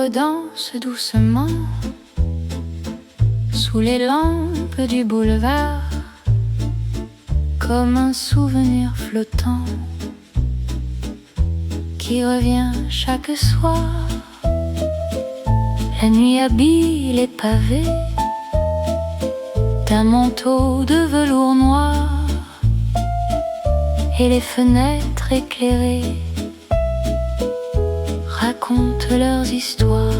redance doucement sous les lampes du boulevard, comme un souvenir flottant qui revient chaque soir. La nuit habille les pavés d'un manteau de velours noir, et les fenêtres éclairées racontent leurs histoires.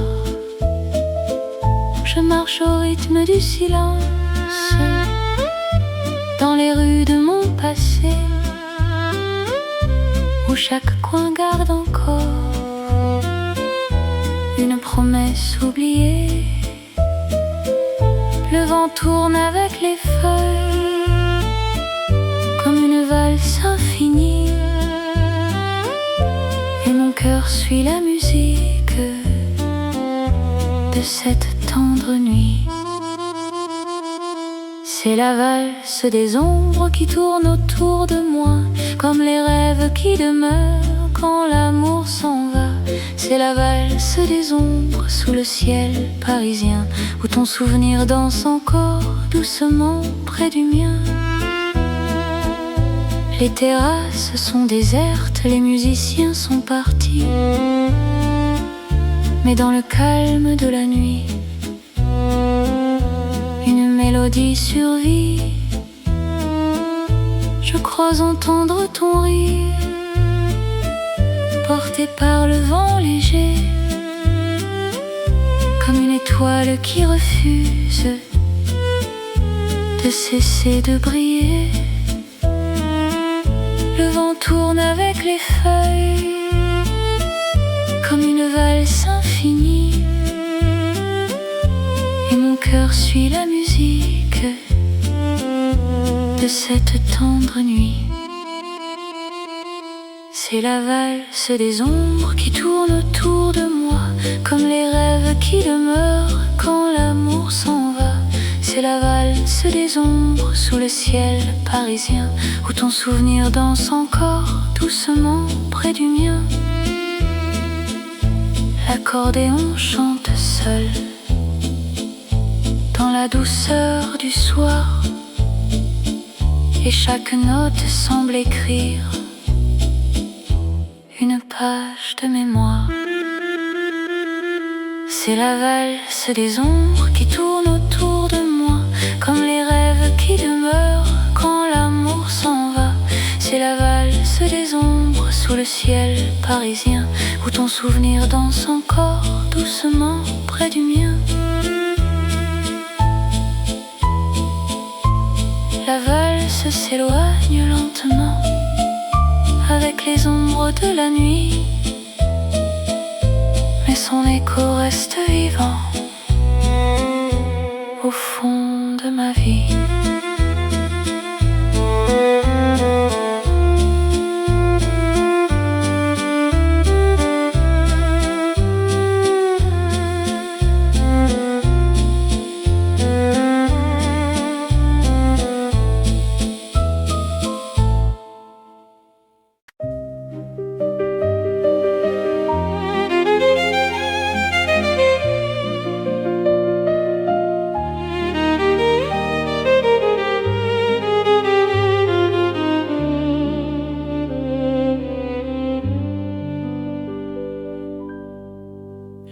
Je marche au rythme du silence dans les rues de mon passé, où chaque coin garde encore une promesse oubliée. Le vent tourne avec les feuilles comme une valse infinie, et mon cœur suit la musique de cette tendre nuit. C'est la valse des ombres qui tournent autour de moi, comme les rêves qui demeurent quand l'amour s'en va. C'est la valse des ombres sous le ciel parisien, où ton souvenir danse encore doucement près du mien. Les terrasses sont désertes, les musiciens sont partis, mais dans le calme de la nuit, une mélodie survit. Je crois entendre ton rire, porté par le vent léger, comme une étoile qui refuse de cesser de briller. Le vent tourne avec les feuilles comme une valse infinie, et mon cœur suit la musique de cette tendre nuit. C'est la valse des ombres qui tournent autour de moi, comme les rêves qui demeurent quand l'amour s'en va. C'est la valse des ombres sous le ciel parisien, où ton souvenir danse encore doucement près du mien. L'accordéon chante seul dans la douceur du soir, et chaque note semble écrire une page de mémoire. C'est la valse des ombres qui tournent autour de moi, comme les rêves qui demeurent quand l'amour s'en va. C'est la valse des ombres sous le ciel parisien, où ton souvenir danse encore doucement près du mien. La valse s'éloigne lentement avec les ombres de la nuit, mais son écho reste vivant au fond de ma vie.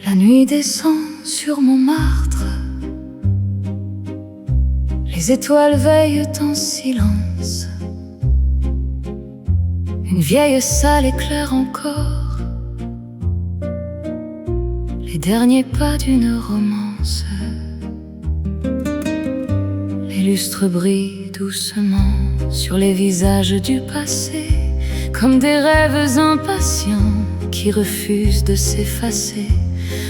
La nuit descend sur Montmartre, les étoiles veillent en silence. Une vieille salle éclaire encore les derniers pas d'une romance. Les lustres brillent doucement sur les visages du passé, comme des rêves impatients qui refusent de s'effacer.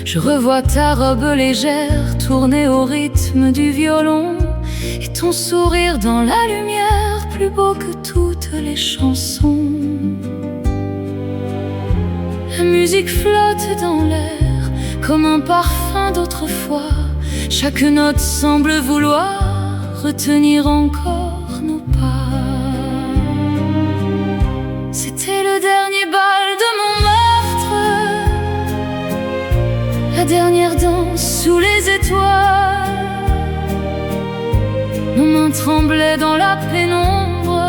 Je revois ta robe légère tourner au rythme du violon, et ton sourire dans la lumière plus beau que toutes les chansons. La musique flotte dans l'air comme un parfum d'autrefois. Chaque note semble vouloir retenir encore nos pas. C'était le dernier bal de Montmartre, la La dernière danse sous les étoiles. Nos mains tremblaient dans la pénombre,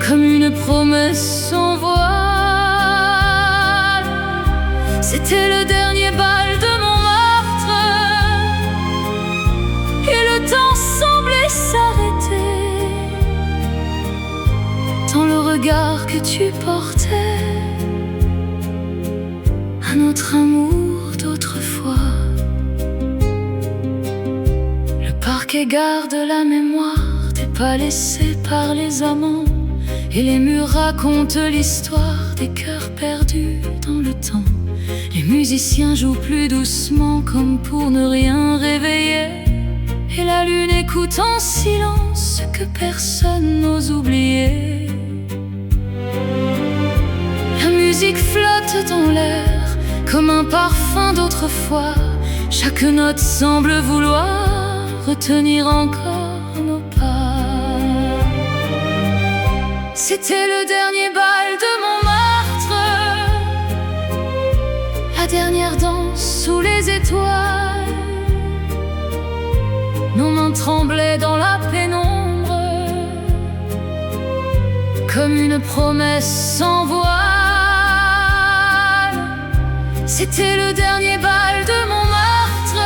comme une promesse sans voile. C'était le dernier bal de Montmartre, et le temps semblait s'arrêter dans le regard que tu portais à notre amour d'autrefois. Le parquet garde la mémoire des pas laissés par les amants, et les murs racontent l'histoire des cœurs perdus dans le temps. Les musiciens jouent plus doucement comme pour ne rien réveiller, et la lune écoute en silence ce que personne n'ose oublier. La musique flotte dans l'air comme un parfum d'autrefois. Chaque note semble vouloir retenir encore nos pas. C'était le dernier bal de Montmartre, la dernière danse sous les étoiles. Nos mains tremblaient dans la pénombre, comme une promesse sans voile. C'était le dernier bal de Montmartre,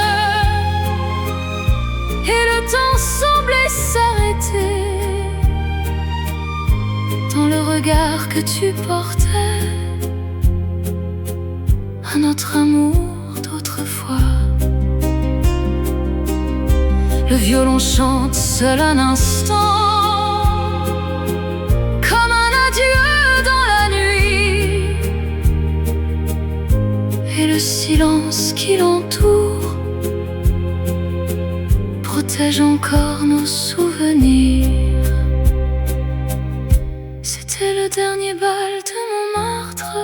et le temps semblait s'arrêter dans le regard que tu portais à notre amour d'autrefois. Le violon chante seul un instant, comme un adieu dans la nuit, et le silence qui l'entoure protège encore nos souvenirs. C'était le dernier bal de Montmartre,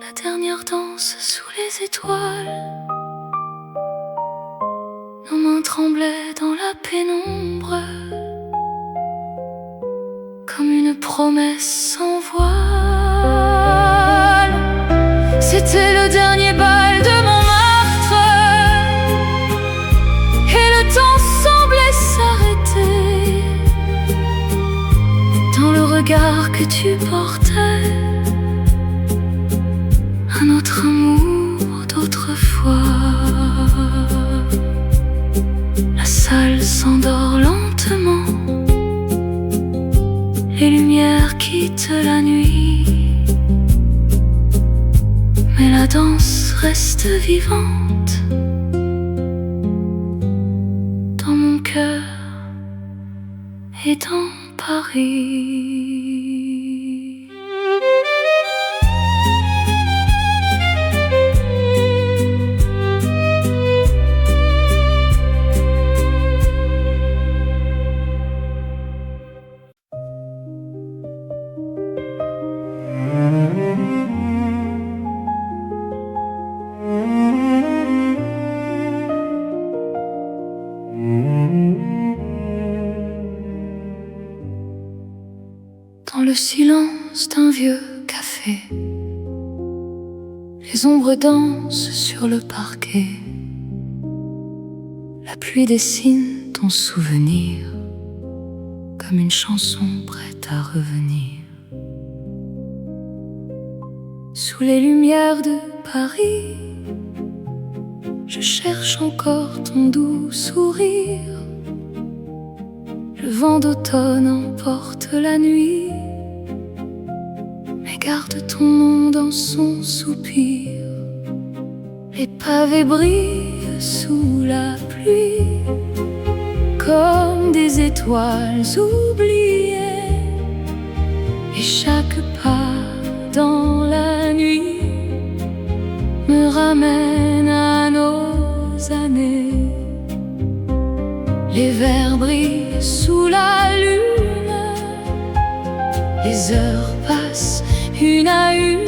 la dernière danse sous les étoiles. Nos mains tremblaient dans la pénombre, comme une promesse sans voile. C'était le dernier bal de Montmartre, et le temps semblait s'arrêter dans le regard que tu portais à notre amour d'autrefois. La salle s'endort lentement, les lumières quittent la nuit, mais la danse reste vivante dans mon cœur et dans Paris. Dans le silence d'un vieux café, les ombres dansent sur le parquet. La pluie dessine ton souvenir comme une chanson prête à revenir. Sous les lumières de Paris, je cherche encore ton doux sourire. Le vent d'automne emporte la nuit, mais garde ton nom dans son soupir. Les pavés brillent sous la pluie, comme des étoiles oubliées, et chaque pas dans la nuit me ramène à nos années. Les vers brillent sous la lune, les heures passent une à une,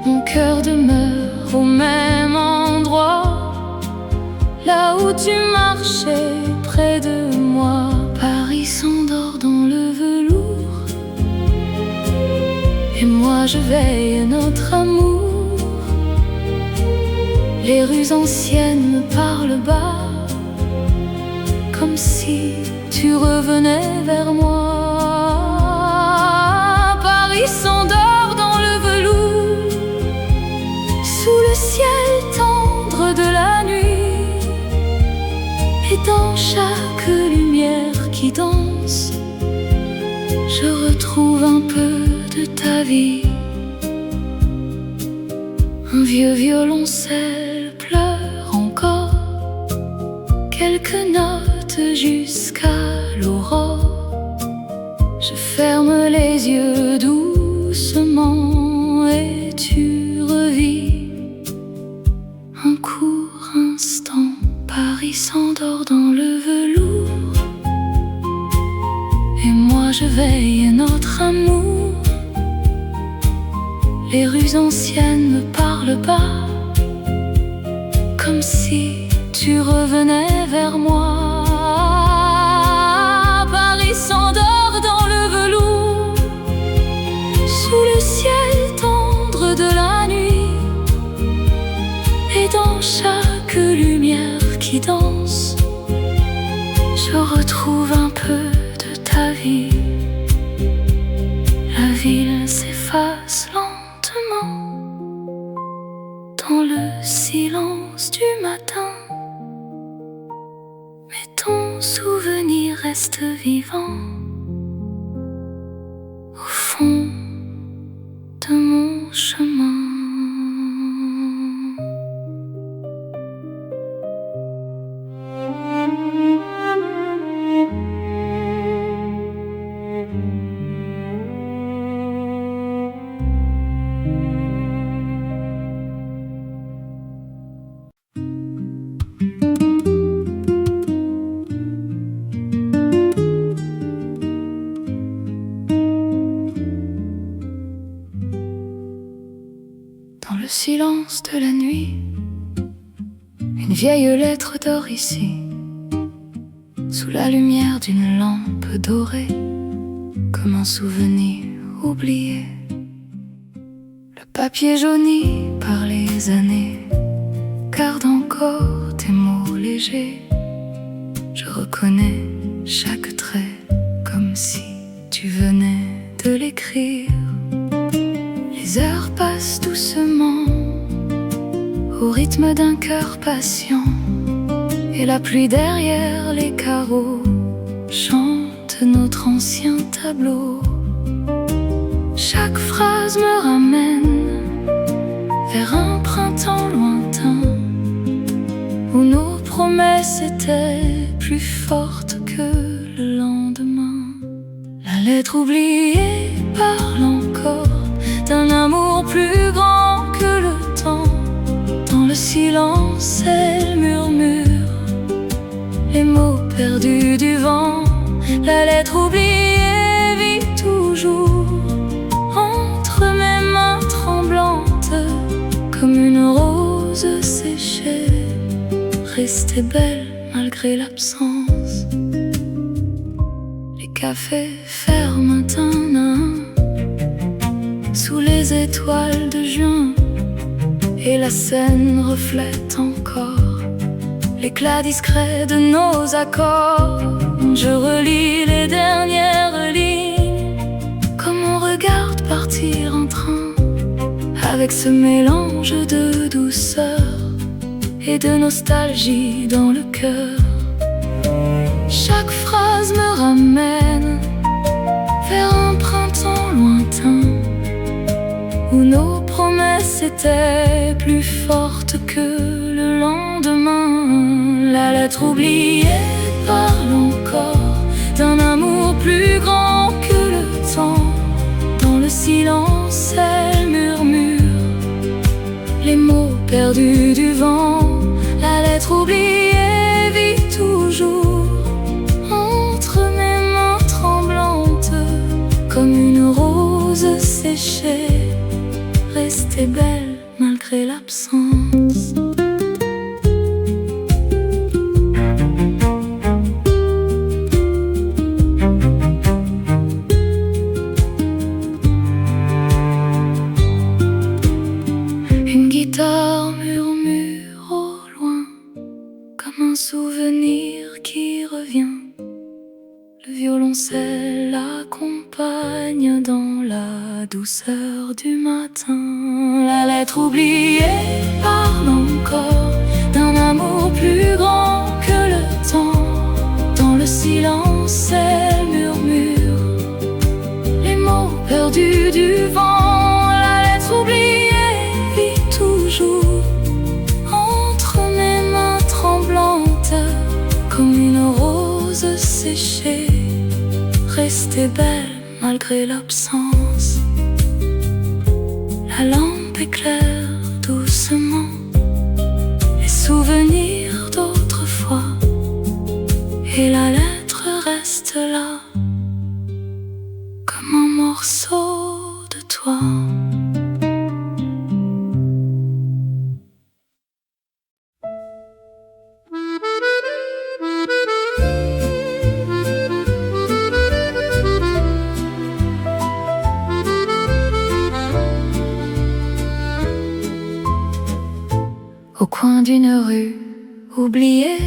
mon cœur demeure au même endroit, là où tu marchais près de moi. Paris s'endort dans le velours, et moi je veille notre amour. Les rues anciennes me parlent bas, comme si tu revenais vers moi. Paris s'endort dans le velours, sous le ciel tendre de la nuit, et dans chaque lumière qui danse, je retrouve un peu de ta vie. Un vieux violoncelle pleure encore quelques notes jusqu'à l'aurore. Je ferme les yeux doucement et tu revis un court instant. Paris s'endort dans le velours et moi je veille notre amour. Les rues anciennes me parlent bas, comme si tu revenais vers moi. Paris s'endort dans le velours, sous le ciel tendre de la nuit, et dans chaque lumière qui danse, je retrouve un peu de ta vie. La ville s'efface lentement dans le silence du matin, mais ton souvenir reste vivant au fond de mon chemin. Dans le silence de la nuit, une vieille lettre dort ici, sous la lumière d'une lampe dorée, comme un souvenir oublié. Le papier jauni par les années garde encore tes mots légers. Je reconnais chaque trait comme si tu venais de l'écrire. Les heures passent doucement au rythme d'un cœur patient, et la pluie derrière les carreaux chante notre ancien tableau. Chaque phrase me ramène vers un printemps lointain, où nos promesses étaient plus fortes que le lendemain. La lettre oubliée parle encore d'un amour plus grand que le temps. Dans le silence, elle murmure les mots perdus du vent. La lettre oubliée vit toujours entre mes mains tremblantes, comme une rose séchée, restée belle malgré l'absence. Les cafés ferment un à un sous les étoiles de juin, et la scène reflète encore l'éclat discret de nos accords. Je relis les dernières lignes, comme on regarde partir un train, avec ce mélange de douceur et de nostalgie dans le cœur. Chaque phrase me ramène vers un printemps lointain, où nos promesses étaient plus fortes que le lendemain. La lettre oubliée parle encore d'un amour plus grand que le temps. Dans le silence, elle murmure les mots perdus du vent. La lettre oubliée vit toujours entre mes mains tremblantes, comme une rose séchée, restée belle malgré l'absence. douceur du matin. La lettre oubliée parle encore d'un amour plus grand que le temps. Dans le silence, elle murmure les mots perdus du vent. La lettre oubliée vit toujours entre mes mains tremblantes, comme une rose séchée, restée belle malgré l'absence. La lampe éclaire doucement les souvenirs d'autrefois, et la lettre reste là comme un morceau de toi. Au coin d'une rue oubliée,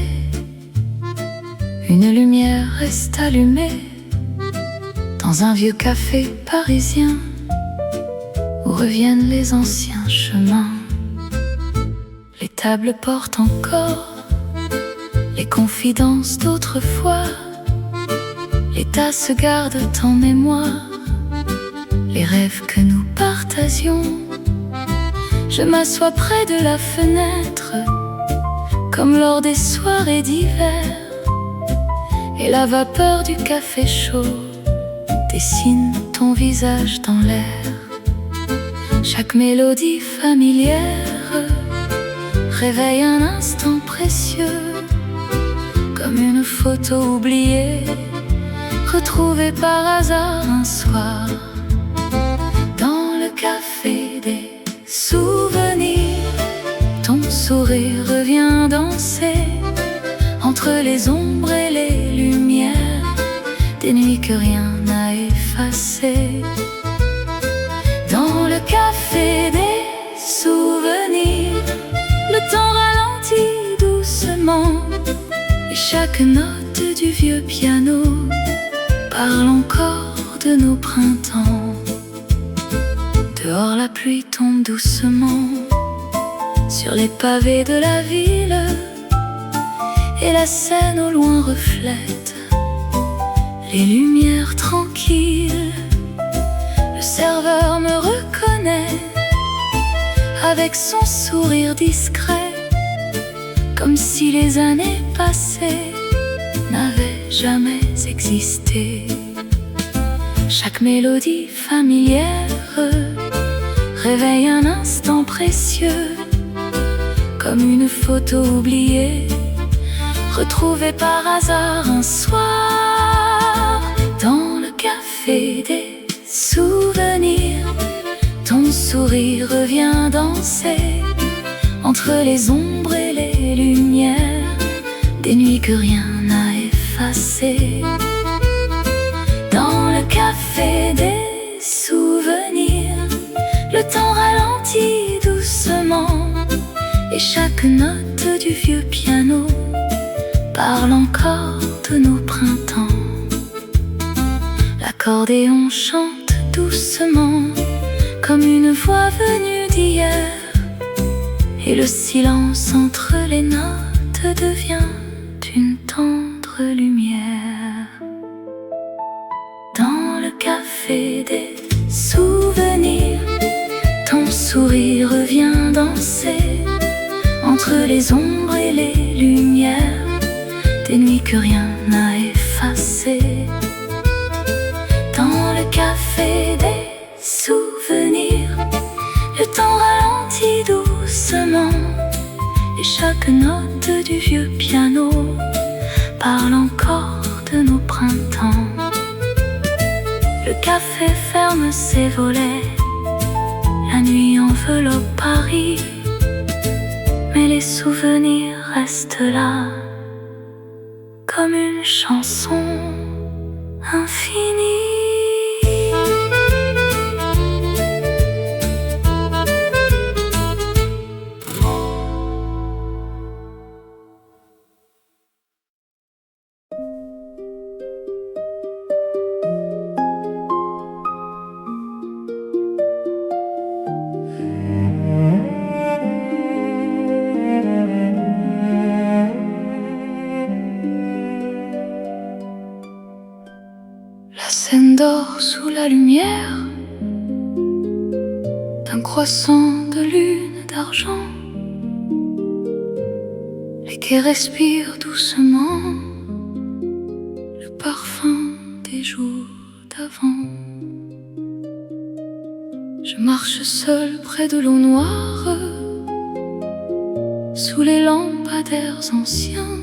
une lumière reste allumée dans un vieux café parisien où reviennent les anciens chemins. Les tables portent encore les confidences d'autrefois, les tasses gardent en mémoire les rêves que nous partagions. Je m'assois près de la fenêtre, comme lors des soirées d'hiver, et la vapeur du café chaud dessine ton visage dans l'air. Chaque mélodie familière réveille un instant précieux, comme une photo oubliée, retrouvée par hasard un soir. Dans le café des souvenirs, ton sourire revient danser entre les ombres et les lumières, des nuits que rien n'a effacées. Dans le café des souvenirs, le temps ralentit doucement, et chaque note du vieux piano parle encore de nos printemps. Dehors la pluie tombe doucement sur les pavés de la ville, et la Seine au loin reflète les lumières tranquilles. Le serveur me reconnaît avec son sourire discret, comme si les années passées n'avaient jamais existé. Chaque mélodie familière réveille un instant précieux, comme une photo oubliée, retrouvée par hasard un soir. Dans le café des souvenirs, ton sourire revient danser entre les ombres et les lumières, des nuits que rien n'a effacées. Dans le café des souvenirs, le temps ralentit doucement, et chaque note du vieux piano parle encore de nos printemps. L'accordéon chante doucement comme une voix venue d'hier, et le silence entre les notes devient une tendre lumière. Dans le café des souvenirs, ton sourire revient danser entre les ombres et les lumières, des nuits que rien n'a effacées. Dans le café des souvenirs, le temps ralentit doucement, et chaque note du vieux piano parle encore de nos printemps. Le café ferme ses volets, la nuit enveloppe Paris, mais les souvenirs restent là, comme une chanson infinie. sous la lumière d'un croissant de lune d'argent. Les quais respirent doucement le parfum des jours d'avant. Je marche seul près de l'eau noire, sous les lampadaires anciens.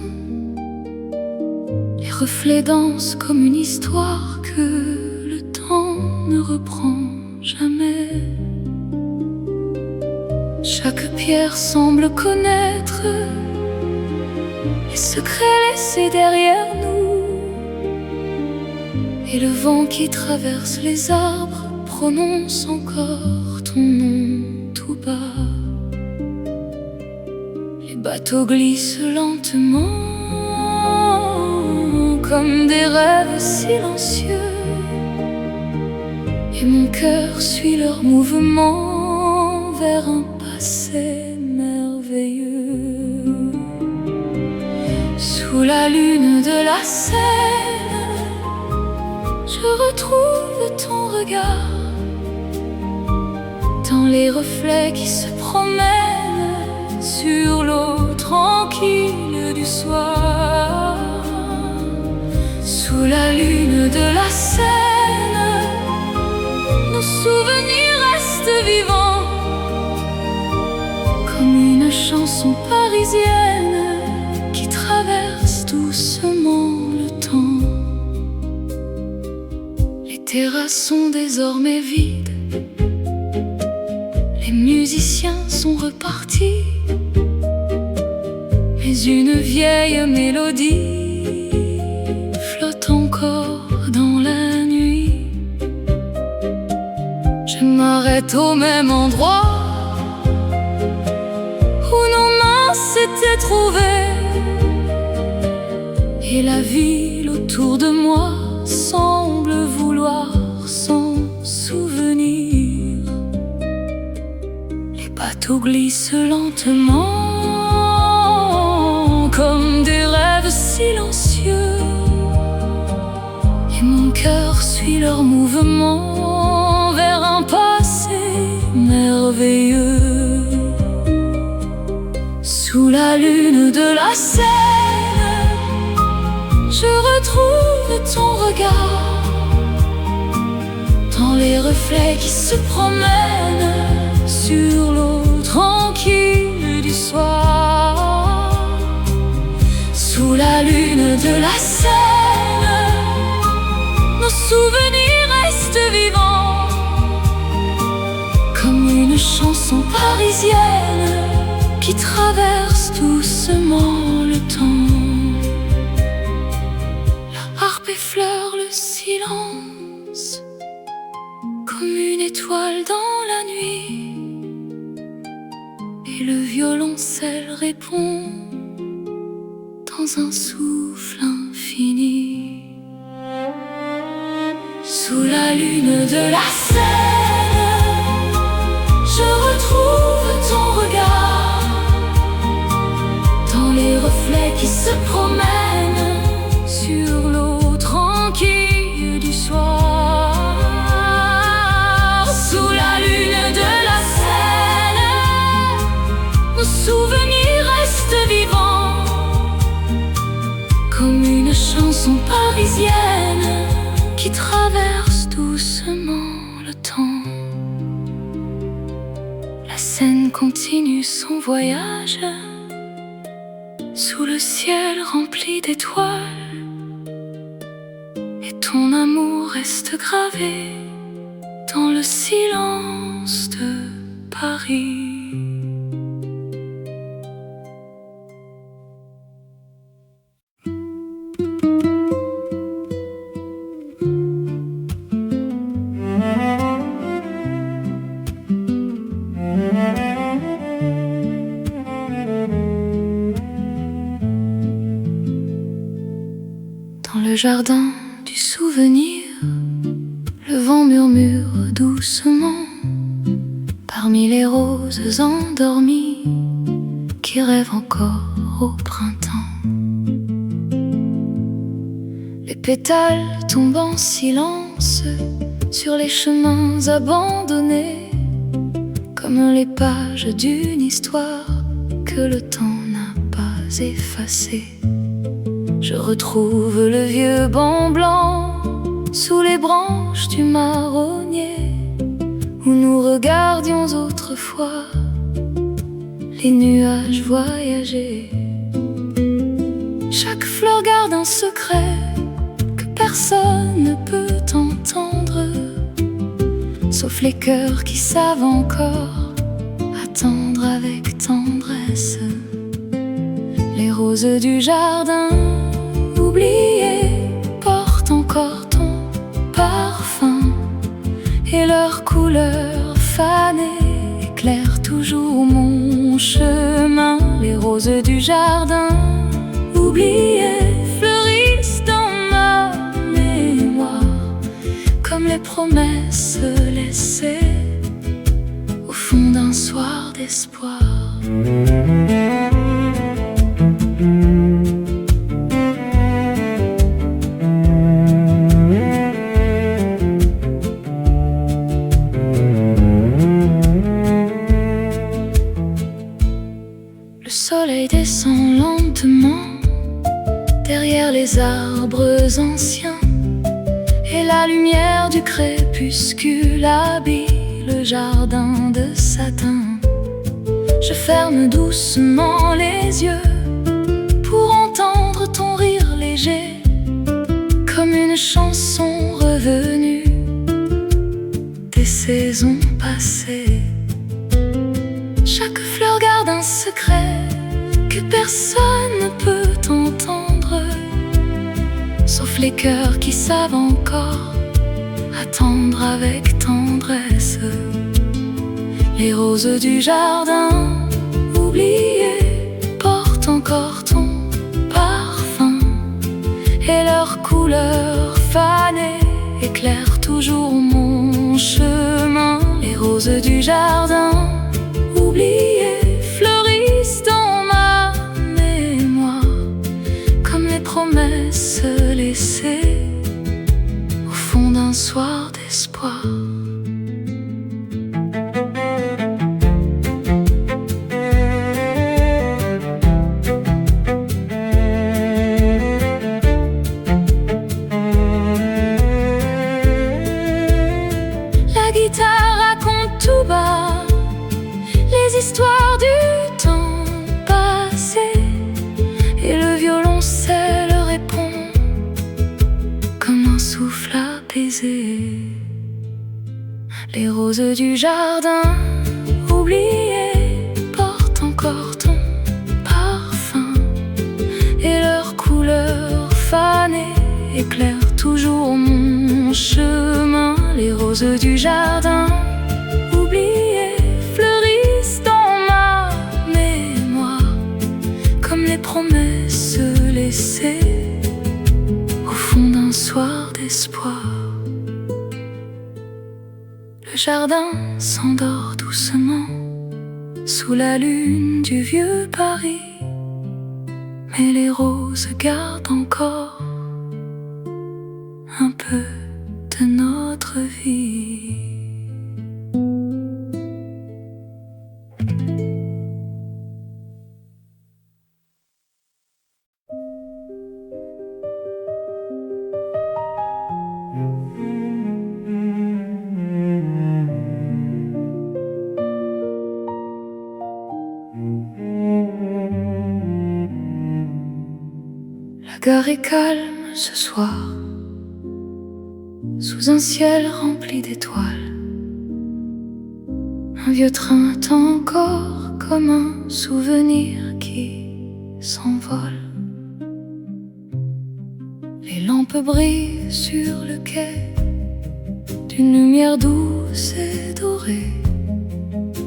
Les reflets dansent comme une histoire que le temps ne reprend jamais. Chaque pierre semble connaître les secrets laissés derrière nous, et le vent qui traverse les arbres prononce encore ton nom tout bas. Les bateaux glissent lentement comme des rêves silencieux, et mon cœur suit leur mouvement vers un passé merveilleux. Sous la lune de la Seine, je retrouve ton regard, dans les reflets qui se promènent sur l'eau tranquille du soir. Sous la lune de la Seine, nos souvenirs restent vivants, comme une chanson parisienne qui traverse doucement le temps. Les terrasses sont désormais vides, les musiciens sont repartis, mais une vieille mélodie flotte encore dans la nuit. Je m'arrête au même endroit où nos mains s'étaient trouvées, et la ville autour de moi semble vouloir s'en souvenir. Les bateaux glissent lentement comme des rêves silencieux, et mon cœur suit leur mouvement vers un passé merveilleux. Sous la lune de la Seine, je retrouve ton regard, dans les reflets qui se promènent sur l'eau tranquille du soir. Sous la lune de la Seine, nos souvenirs restent vivants, comme une chanson parisienne qui traverse doucement le temps. La harpe effleure le silence comme une étoile dans la nuit, et le violoncelle répond dans un souffle infini. Sous la lune de la Seine, je retrouve ton regard, dans les reflets qui se promènent sur l'eau tranquille du soir. Sous la lune de la Seine, nos souvenirs restent vivants, comme une chanson parisienne qui traverse doucement le temps. La Seine continue son voyage sous le ciel rempli d'étoiles, et ton amour reste gravé dans le silence de Paris. Dans le jardin du souvenir, le vent murmure doucement parmi les roses endormies qui rêvent encore au printemps. Les pétales tombent en silence sur les chemins abandonnés, comme les pages d'une histoire que le temps n'a pas effacée. Je retrouve le vieux banc blanc sous les branches du marronnier, où nous regardions autrefois les nuages voyager. Chaque fleur garde un secret que personne ne peut entendre, sauf les cœurs qui savent encore attendre avec tendresse. Les roses du jardin oubliées portent encore ton parfum, et leurs couleurs fanées éclairent toujours mon chemin. Les roses du jardin oubliées fleurissent dans ma mémoire, comme les promesses laissées au fond d'un soir d'espoir. Le soleil descend lentement derrière les arbres anciens, et la lumière du crépuscule habille le jardin de satin. Je ferme doucement les yeux pour entendre ton rire léger, comme une chanson revenue des saisons passées. Chaque fleur garde un secret que personne ne peut entendre, sauf les cœurs qui savent encore attendre avec tendresse. Les roses du jardin oubliées portent encore ton parfum, et leurs couleurs fanées éclairent toujours mon chemin. Les roses du jardin oubliées fleurissent dans ma mémoire, comme les promesses laissées au fond d'un soir d'espoir. La guitare raconte tout bas les histoires du temps passé, et le violoncelle répond comme un souffle apaisé. Les roses du jardin oubliées portent encore ton parfum, et leurs couleurs fanées éclairent toujours mon chemin. Les roses du jardin oubliées fleurissent dans ma mémoire, comme les promesses laissées au fond d'un soir d'espoir. Le jardin s'endort doucement sous la lune du vieux Paris, mais les roses gardent encore un peu de notre vie. La gare est calme ce soir, sous un ciel rempli d'étoiles. Un vieux train attend encore comme un souvenir qui s'envole. Les lampes brillent sur le quai d'une lumière douce et dorée.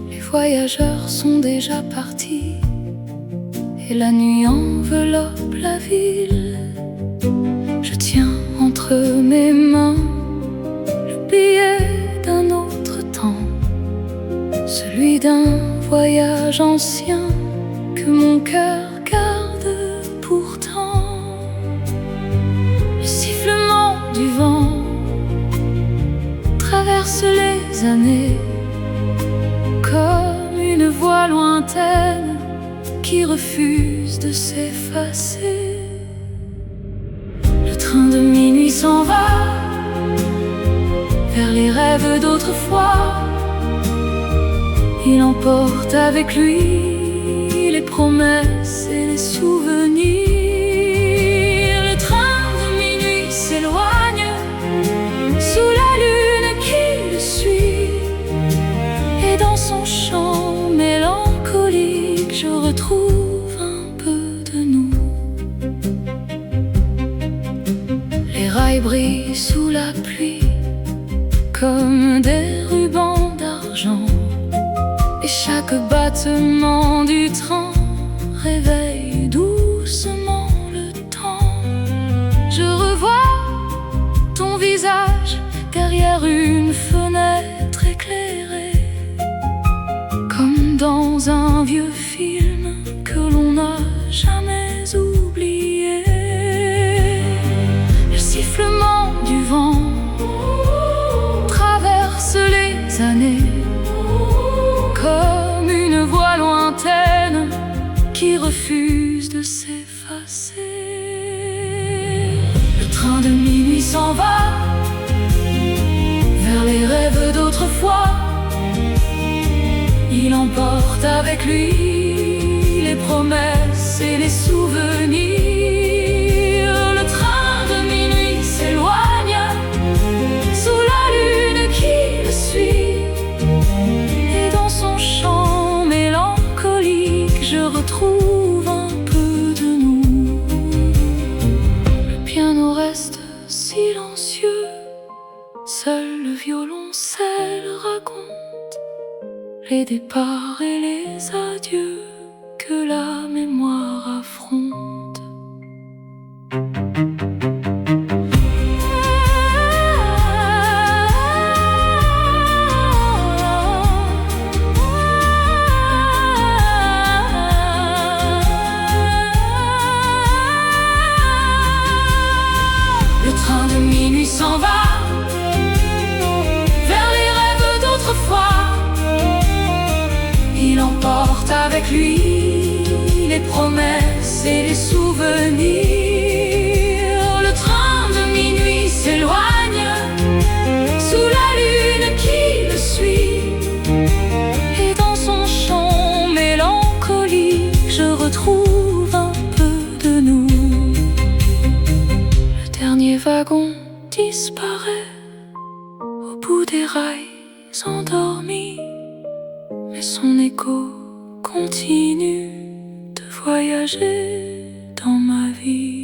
Les voyageurs sont déjà partis et la nuit enveloppe la ville. Je tiens entre mes mains le billet d'un autre temps, celui d'un voyage ancien que mon cœur garde pourtant. Le sifflement du vent les années, comme une voix lointaine qui refuse de s'effacer. Le train de minuit s'en va vers les rêves d'autrefois. Il emporte avec lui les promesses et les souvenirs. Le train de minuit s'éloigne sous la lune qui le suit, et dans son chant mélancolique je retrouve un peu de nous. Les rails brillent sous la pluie comme des rubans d'argent, et chaque battement du train réveille doucement le temps. Je revois ton visage derrière une fenêtre éclairée, comme dans un vieux film que l'on n'a jamais oublié. Le sifflement du vent traverse les années comme une voix lointaine qui refuse de s'effacer. Le train de minuit s'en va vers les rêves d'autrefois. Il emporte avec lui les promesses et les souvenirs. Le train de minuit s'éloigne sous la lune qui le suit, et dans son chant mélancolique je retrouve un peu de nous. Le piano reste silencieux, seul le violoncelle raconte les départs et les adieux que la mémoire affronte. Le train de minuit s'en va vers les rêves d'autrefois. Il emporte avec lui les promesses et les souvenirs. Le train de minuit s'éloigne sous la lune qui le suit, et dans son chant mélancolique je retrouve un peu de nous. Le dernier wagon disparaît au bout des rails endormis, mais son écho continue de voyager dans ma vie.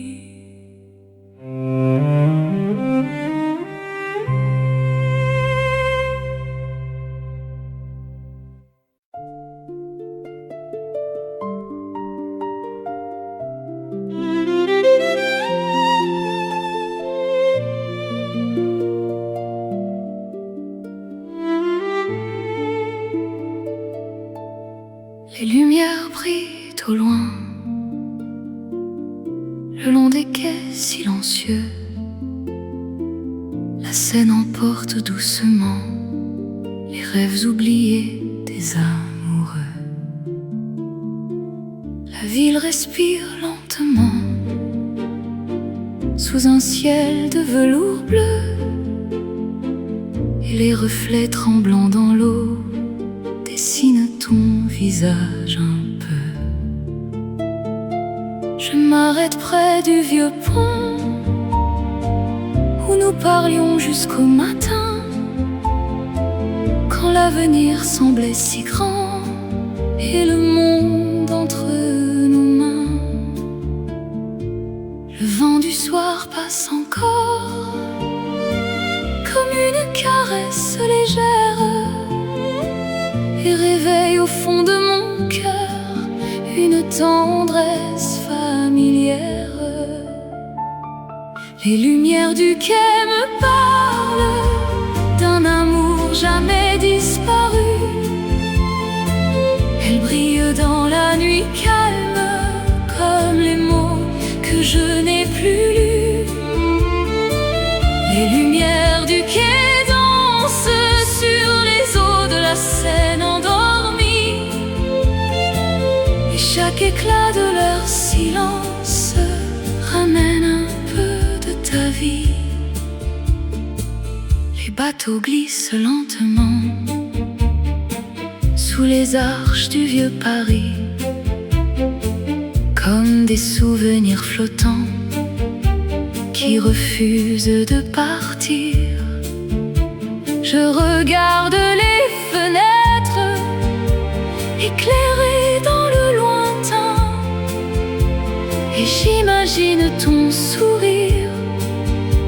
Les lumières brillent au loin, le long des quais silencieux. La Seine emporte doucement les rêves oubliés des amoureux. La ville respire lentement sous un ciel de velours bleu, et les reflets tremblants dans l'eau dessinent ton visage un peu. Je m'arrête près du vieux pont où nous parlions jusqu'au matin, quand l'avenir semblait si grand et le monde entre nos mains. Le vent du soir passe encore comme une caresse légère, et réveille au fond de mon cœur une tendresse familière. Les lumières du quai me parlent d'un amour jamais disparu. Elles brillent dans la nuit calme comme les mots que je n'ai plus lus. Les lumières du quai dansent sur les chaque éclat de leur silence ramène un peu de ta vie. Les bateaux glissent lentement sous les arches du vieux Paris, comme des souvenirs flottants qui refusent de partir. Je regarde les fenêtres éclairées dans le lointain, et j'imagine ton sourire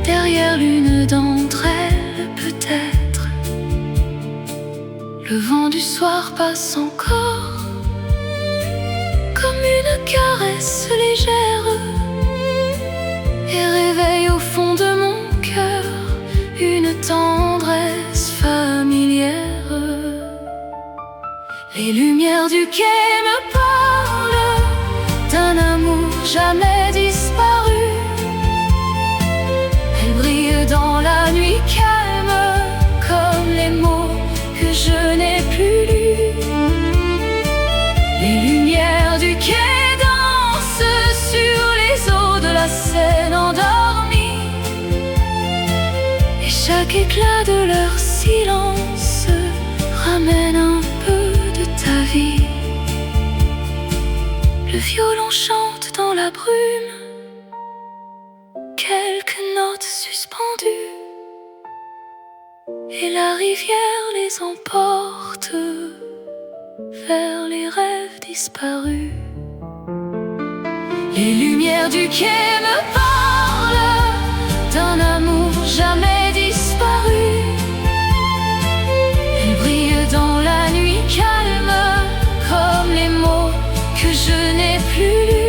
derrière l'une d'entre elles peut-être. Le vent du soir passe encore comme une caresse légère et réveille au fond de mon cœur une tendresse familière. Les lumières du quai me parlent d'un amour jamais disparu. Elles brillent dans la nuit calme comme les mots que je n'ai plus lus. Les lumières du quai dansent sur les eaux de la Seine endormie, et chaque éclat de leur silence ramène un peu de ta vie. Le violon chante dans la brume quelques notes suspendues, et la rivière les emporte vers les rêves disparus. Les lumières du quai me parlent d'un amour jamais disparu. Elles brillent dans la nuit calme comme les mots que je n'ai plus lus.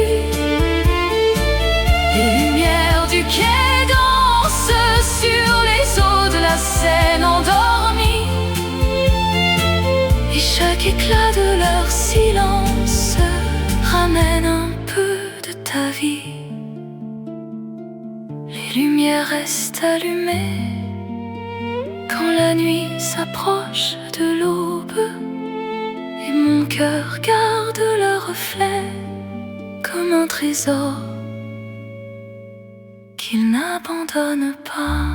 Les lumières du quai dansent sur les eaux de la Seine endormie, et chaque éclat de leur silence ramène un peu de ta vie. Les lumières restent allumées quand la nuit s'approche de l'aube, et mon cœur garde leur reflet comme un trésor qu'il n'abandonne pas.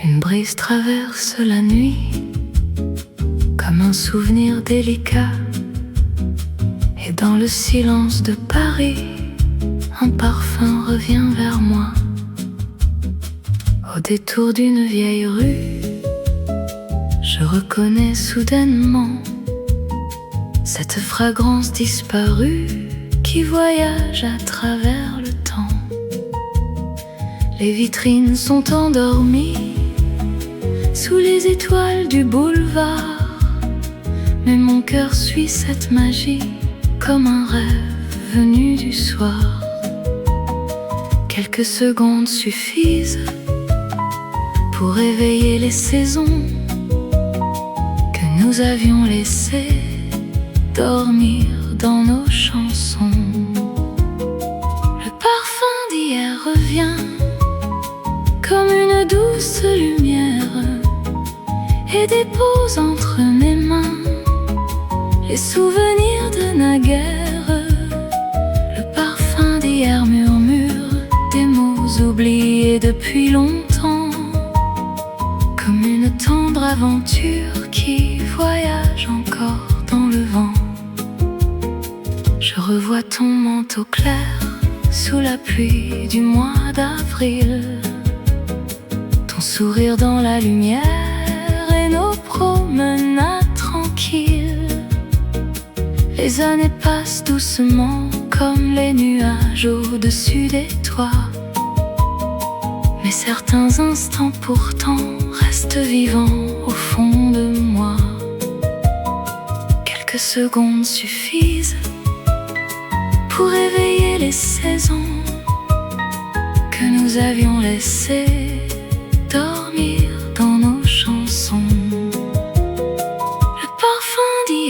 Une brise traverse la nuit comme un souvenir délicat, et dans le silence de Paris, un parfum revient vers moi. Au détour d'une vieille rue, je reconnais soudainement cette fragrance disparue qui voyage à travers le temps. Les vitrines sont endormies sous les étoiles du boulevard, mais mon cœur suit cette magie comme un rêve venu du soir. Quelques secondes suffisent pour réveiller les saisons que nous avions laissées dormir dans nos chansons. Le parfum d'hier revient comme une douce lumière et dépose entre mes mains les souvenirs de naguère. Le parfum d'hier murmure des mots oubliés depuis longtemps, comme une tendre aventure qui voyage encore dans le vent. Je revois ton manteau clair sous la pluie du mois d'avril, ton sourire dans la lumière et nos promenades tranquilles. Les années passent doucement comme les nuages au-dessus des toits, mais certains instants pourtant restent vivants au fond de moi. Quelques secondes suffisent pour éveiller les saisons que nous avions laissées dormir dans nos chansons. Le parfum d'hier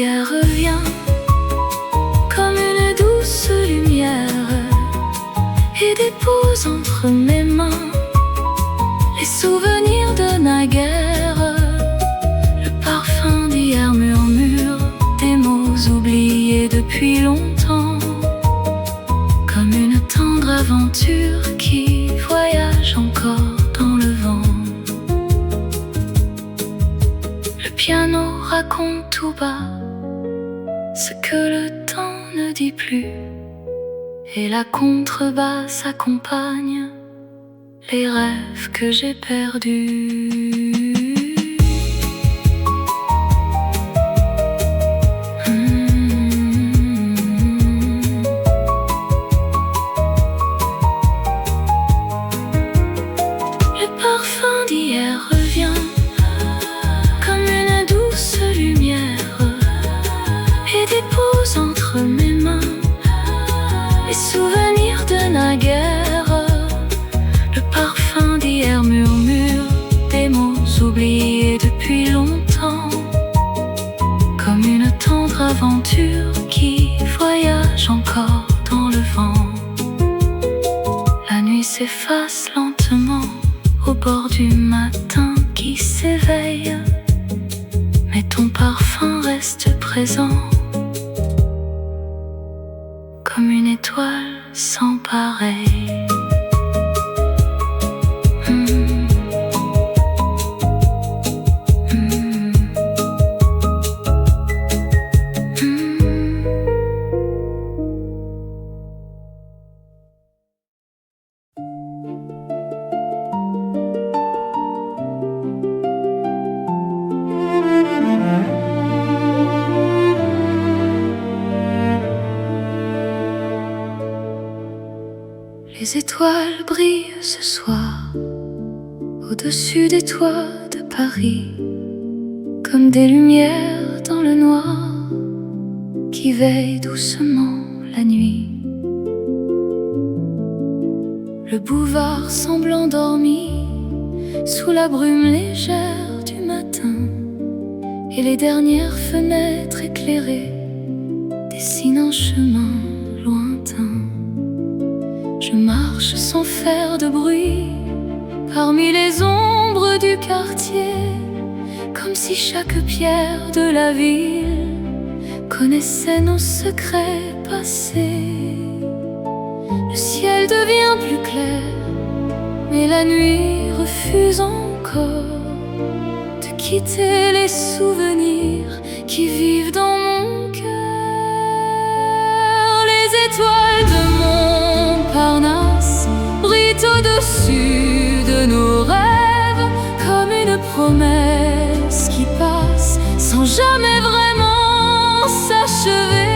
piano raconte tout bas ce que le temps ne dit plus, et la contrebasse accompagne les rêves que j'ai perdus. Le parfum d'hier revient comme une douce lumière et dépose entre mes mains les souvenirs de naguère. Le parfum d'hier murmure des mots oubliés depuis longtemps, comme une tendre aventure qui voyage encore dans le vent. La nuit s'efface lentement au bord du matin qui s'éveille, mais ton parfum reste présent comme une étoile sans pareil. Les étoiles brillent ce soir au-dessus des toits de Paris, comme des lumières dans le noir qui veillent doucement la nuit. Le boulevard semble endormi sous la brume légère du matin, et les dernières fenêtres éclairées dessinent un chemin lointain. Je marche sans faire de bruit parmi les ombres du quartier, comme si chaque pierre de la ville connaissait nos secrets passés. Le ciel devient plus clair, mais la nuit refuse encore de quitter les souvenirs qui vivent dans mon cœur. Les étoiles de Montparnasse brillent au-dessus de nos rêves, comme une promesse qui passe sans jamais vraiment s'achever.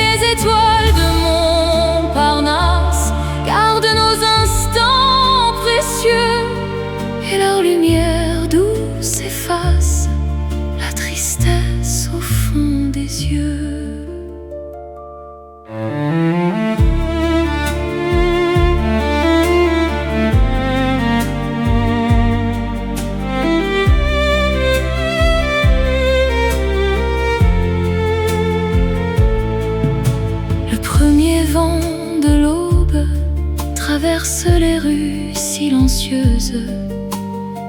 Les étoiles de Montparnasse gardent nos instants précieux, et leur lumière douce efface la tristesse au fond des yeux. Le premier vent de l'aube traverse les rues silencieuses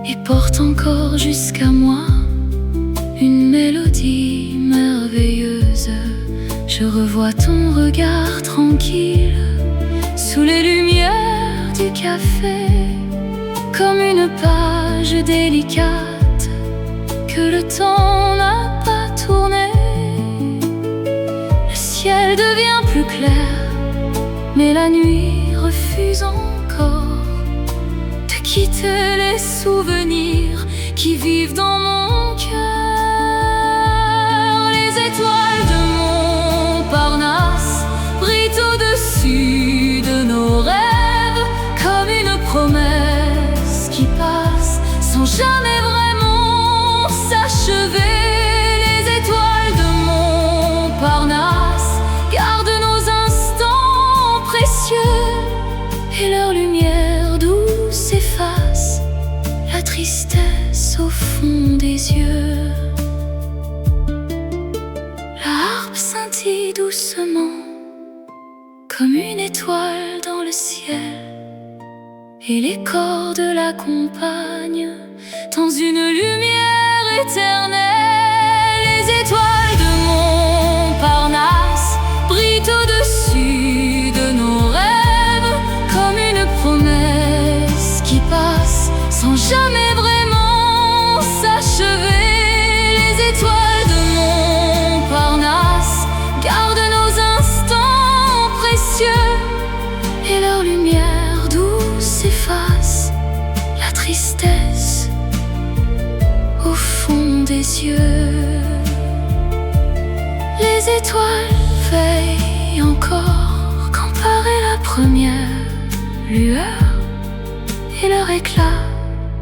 et porte encore jusqu'à moi une mélodie merveilleuse. Je revois ton regard tranquille sous les lumières du café, comme une page délicate que le temps n'a pas tournée. Le ciel devient plus clair, mais la nuit refuse encore de quitter les souvenirs qui vivent dans mon cœur. Les étoiles de Montparnasse brillent au-dessus de nos rêves, comme une promesse qui passe sans jamais vraiment s'achever. Les étoiles de Montparnasse gardent nos instants précieux, et leur lumière douce efface la tristesse au fond des yeux. La harpe scintille doucement comme une étoile dans le ciel, et les cordes l'accompagnent dans une lumière éternelle. Les étoiles de Montparnasse brillent au-dessus de nos rêves, comme une promesse qui passe sans jamais vraiment s'achever. des yeux. Les étoiles veillent encore quand paraît la première lueur, et leur éclat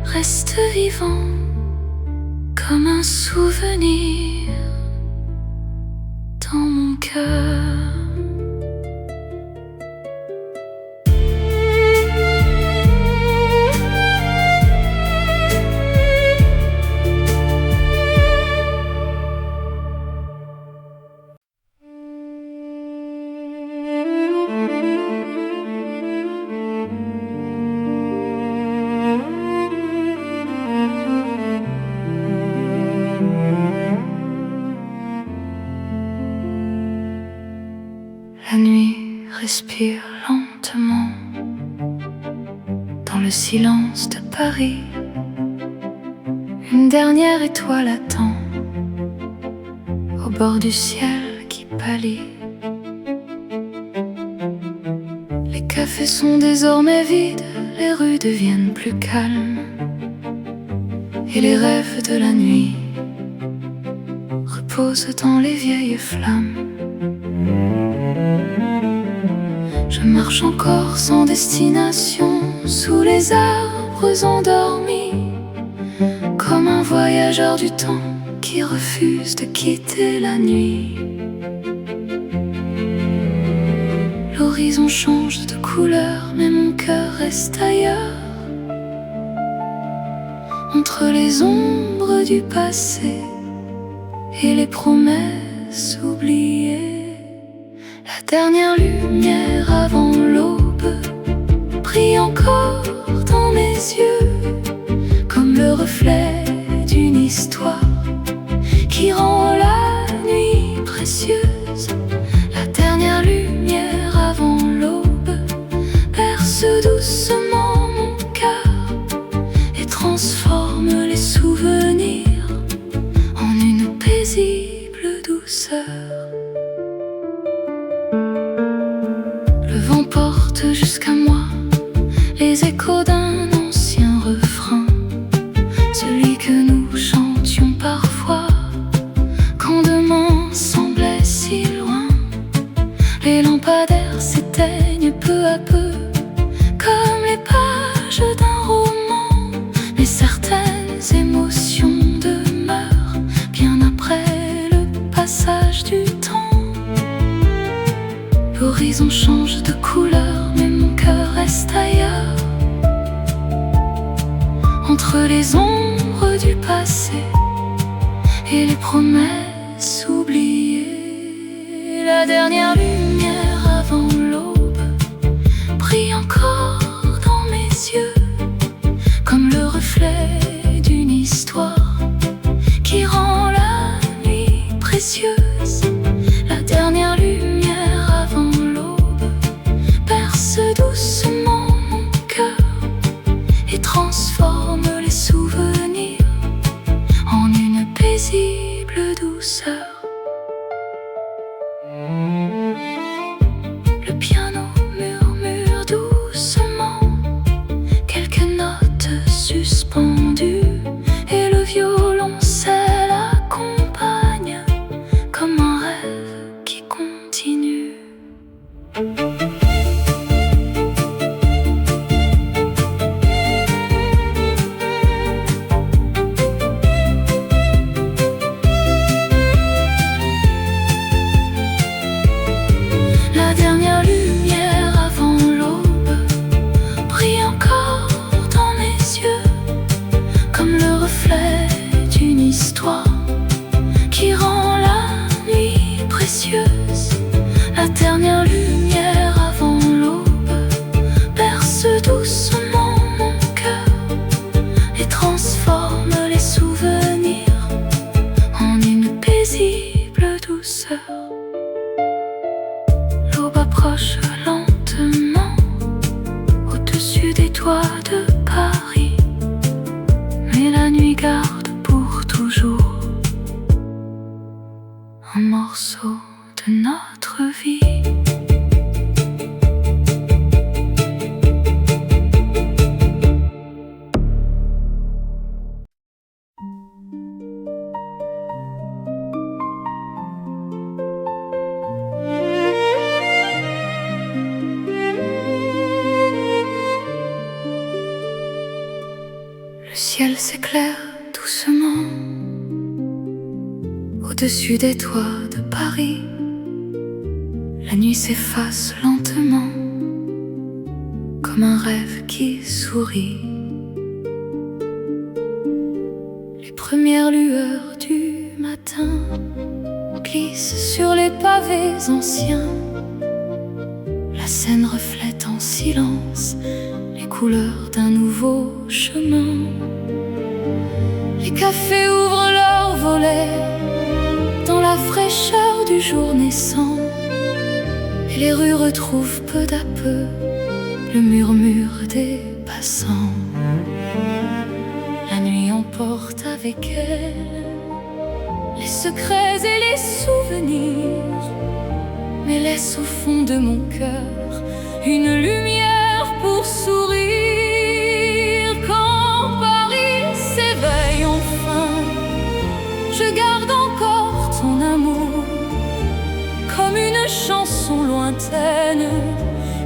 reste vivant comme un souvenir dans mon cœur. La nuit respire lentement dans le silence de Paris. Une dernière étoile attend au bord du ciel qui pâlit. Les cafés sont désormais vides, les rues deviennent plus calmes, et les rêves de la nuit reposent dans les vieilles flammes. Je marche encore sans destination, sous les arbres endormis, comme un voyageur du temps qui refuse de quitter la nuit. L'horizon change de couleur, mais mon cœur reste ailleurs, entre les ombres du passé et les promesses oubliées. La dernière lumière avant l'aube brille encore dans mes yeux, comme le reflet d'une histoire qui rend la nuit précieuse. La dernière lumière avant l'aube berce doucement mon cœur et transforme les souvenirs en une paisible douceur. Le vent porte jusqu'à moi les échos d'un ancien refrain, celui que nous chantions parfois quand demain semblait si loin. Les lampadaires s'éteignent peu à peu comme les pages d'un roman, mais certaines émotions demeurent bien après le passage du temps. L'horizon change de couleur, mais mon cœur reste ailleurs, entre les ombres du passé et les promesses oubliées. La dernière lumière avant l'aube brille encore dans mes yeux, comme le reflet d'une histoire qui rend la nuit précieuse. La dernière lumière avant l'aube berce doucement mon cœur et transforme les souvenirs en une paisible douceur. Le piano murmure doucement quelques notes suspendues, et le violoncelle accompagne comme un rêve qui continue. ciel s'éclaire doucement au-dessus des toits de Paris. La nuit s'efface lentement comme un rêve qui sourit. Les premières lueurs du matin glissent sur les pavés anciens. La Seine reflète en silence les couleurs d'un nouveau chemin. Les cafés ouvrent leurs volets dans la fraîcheur du jour naissant, et les rues retrouvent peu à peu le murmure des passants. La nuit emporte avec elle les secrets et les souvenirs, mais laisse au fond de mon cœur une lumière pour sourire. Quand Paris s'éveille enfin, je garde encore ton amour comme une chanson lointaine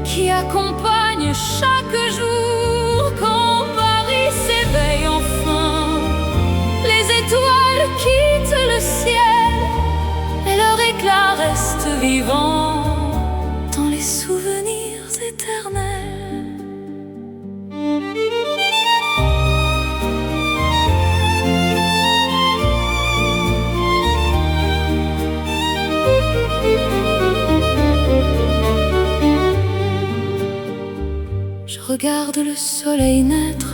qui accompagne chaque jour. Quand Paris s'éveille enfin, les étoiles quittent le ciel, et leur éclat reste vivant dans les souvenirs éternels. Je regarde le soleil naître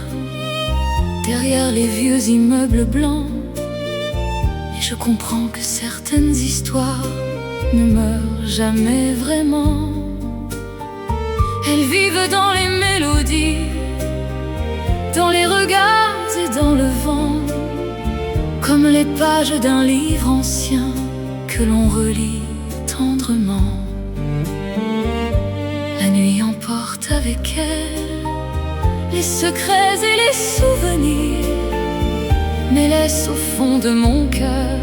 derrière les vieux immeubles blancs, et je comprends que certaines histoires ne meurent jamais vraiment. Elles vivent dans les mélodies, dans les regards et dans le vent, comme les pages d'un livre ancien que l'on relit tendrement. La nuit emporte avec elle les secrets et les souvenirs, mais laisse au fond de mon cœur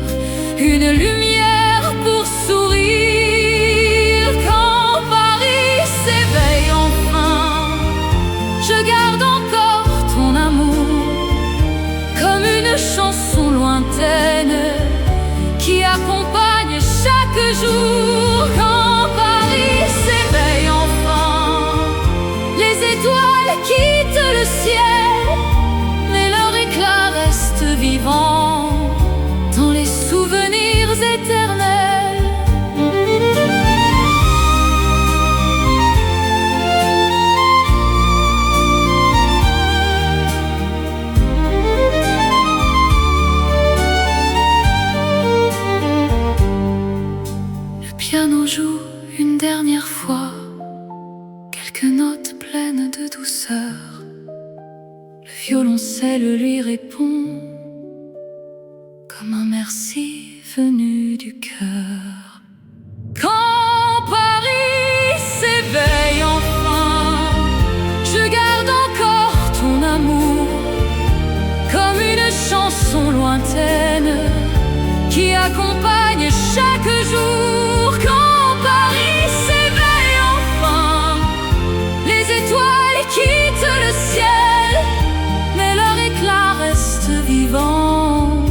une lumière pour sourire. Quand Paris s'éveille enfin, je garde encore ton amour comme une chanson lointaine qui accompagne chaque jour. Quand Paris s'éveille enfin, les étoiles quittent le ciel, mais leur éclat reste vivant dans les souvenirs éternels. Le piano joue une dernière fois quelques notes pleines de douceur. Le violoncelle lui répond comme un merci venu du cœur. Quand Paris s'éveille enfin, je garde encore ton amour comme une chanson lointaine qui accompagne chaque jour. Quand Paris s'éveille enfin, les étoiles quittent le ciel, mais leur éclat reste vivant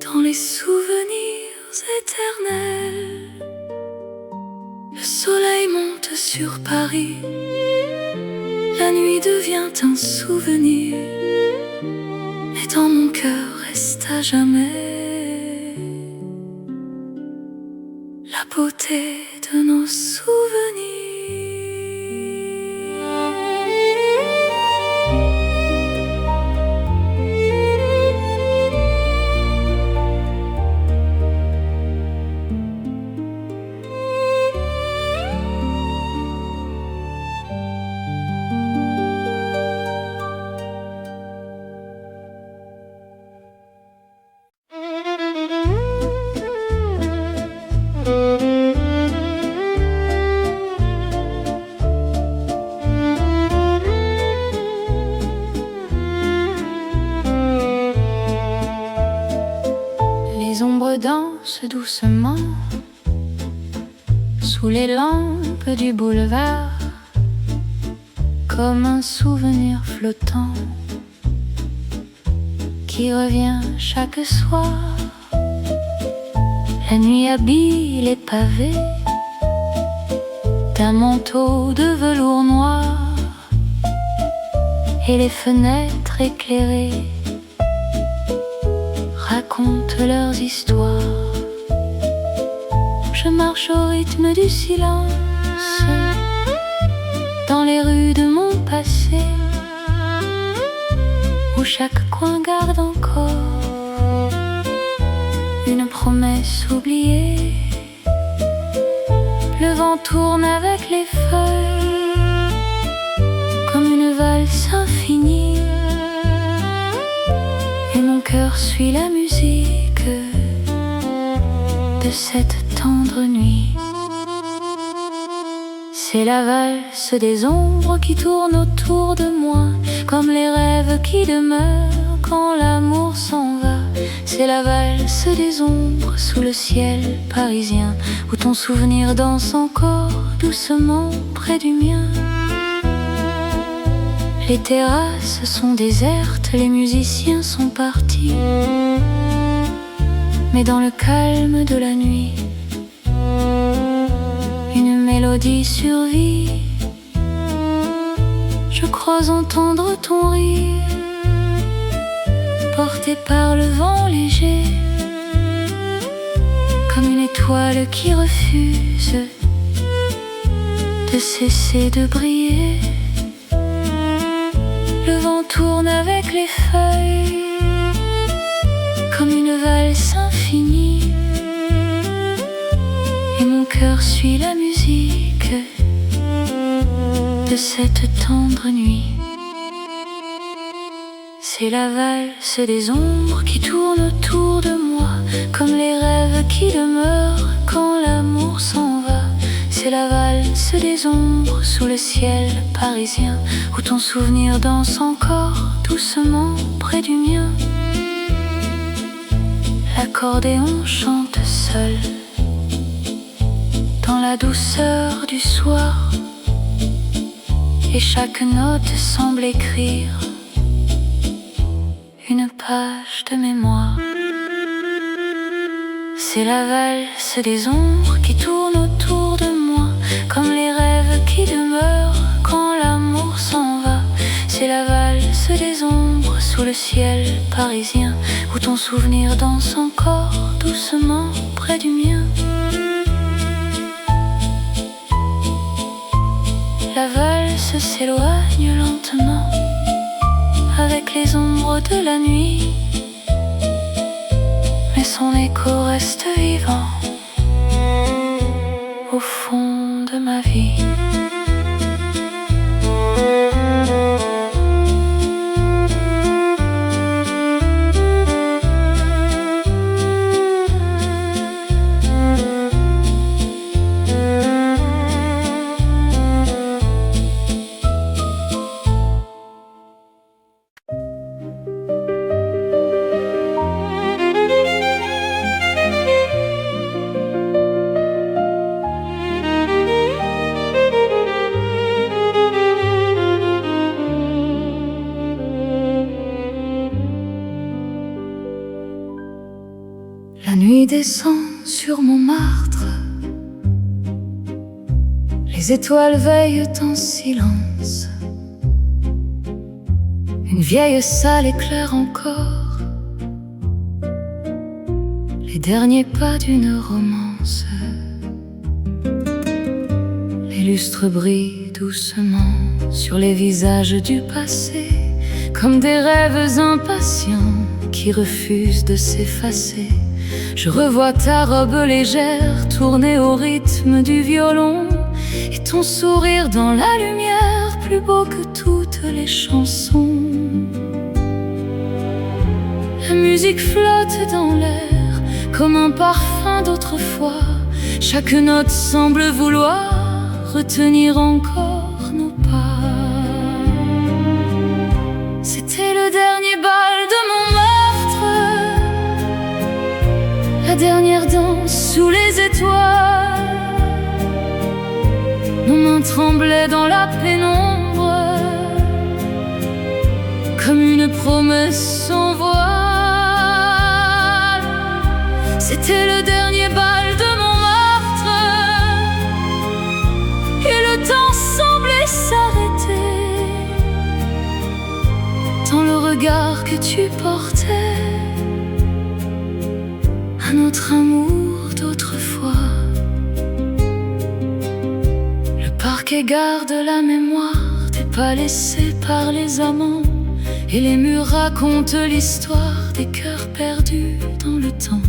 dans les souvenirs éternels. Le soleil monte sur Paris, la nuit devient un souvenir, mais dans mon cœur reste à jamais la beauté de nos souvenirs. Danse doucement sous les lampes du boulevard, comme un souvenir flottant qui revient chaque soir. La nuit habille les pavés d'un manteau de velours noir, et les fenêtres éclairées racontent leurs histoires. Je marche au rythme du silence dans les rues de mon passé, où chaque coin garde encore une promesse oubliée. Le vent tourne avec les feuilles comme une valse infinie, et mon cœur suit la musique de cette tendre nuit. C'est la valse des ombres qui tournent autour de moi, comme les rêves qui demeurent quand l'amour s'en va. C'est la valse des ombres sous le ciel parisien, où ton souvenir danse encore doucement près du mien. Les terrasses sont désertes, les musiciens sont partis, mais dans le calme de la nuit, une mélodie survit. Je crois entendre ton rire, porté par le vent léger, comme une étoile qui refuse de cesser de briller. Le vent tourne avec les feuilles comme une valse infinie, et mon cœur suit la musique de cette tendre nuit. C'est la valse des ombres qui tournent autour de moi, comme les rêves qui demeurent quand l'amour s'en va. C'est la valse des ombres sous le ciel parisien, où ton souvenir danse encore doucement près du mien. L'accordéon chante seul dans la douceur du soir, et chaque note semble écrire une page de mémoire. C'est la valse des ombres qui tournent autour de moi, comme les rêves qui demeurent quand l'amour s'en va. C'est la valse des ombres sous le ciel parisien, où ton souvenir danse encore doucement près du mien. La valse s'éloigne lentement avec les ombres de la nuit, mais son écho reste vivant au fond de ma vie. La nuit descend sur Montmartre, les étoiles veillent en silence. Une vieille salle éclaire encore les derniers pas d'une romance. Les lustres brillent doucement sur les visages du passé, comme des rêves impatients qui refusent de s'effacer. Je revois ta robe légère tourner au rythme du violon, et ton sourire dans la lumière plus beau que toutes les chansons. La musique flotte dans l'air comme un parfum d'autrefois. Chaque note semble vouloir retenir encore nos pas. C'était le dernier bal de Montmartre, la dernière danse sous les étoiles. Nos mains tremblaient dans la pénombre une promesse sans voile. C'était le dernier bal de mon meurtre, et le temps semblait s'arrêter dans le regard que tu portais à notre amour d'autrefois. Le parquet garde la mémoire des pas laissés par les amants, et les murs racontent l'histoire des cœurs perdus dans le temps.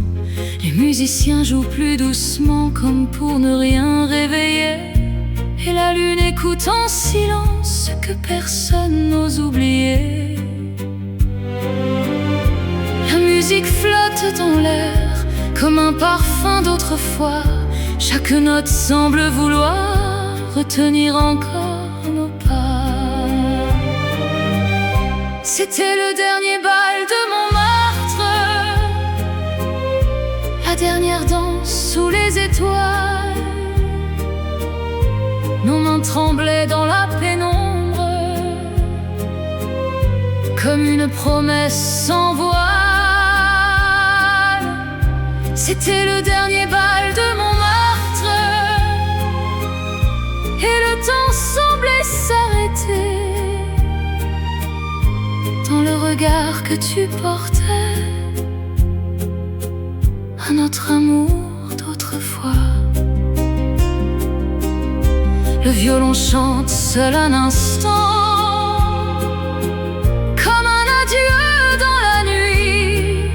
Les musiciens jouent plus doucement comme pour ne rien réveiller, et la lune écoute en silence ce que personne n'ose oublier. La musique flotte dans l'air comme un parfum d'autrefois. Chaque note semble vouloir retenir encore nos pas. C'était le dernier bal de mon meurtre, la dernière danse sous les étoiles. Nos mains tremblaient dans la pénombre, comme une promesse sans voile. C'était le dernier bal de mon meurtre, et le temps semblait s'arrêter dans le regard que tu portais à notre amour d'autrefois. Le violon chante seul un instant, comme un adieu dans la nuit,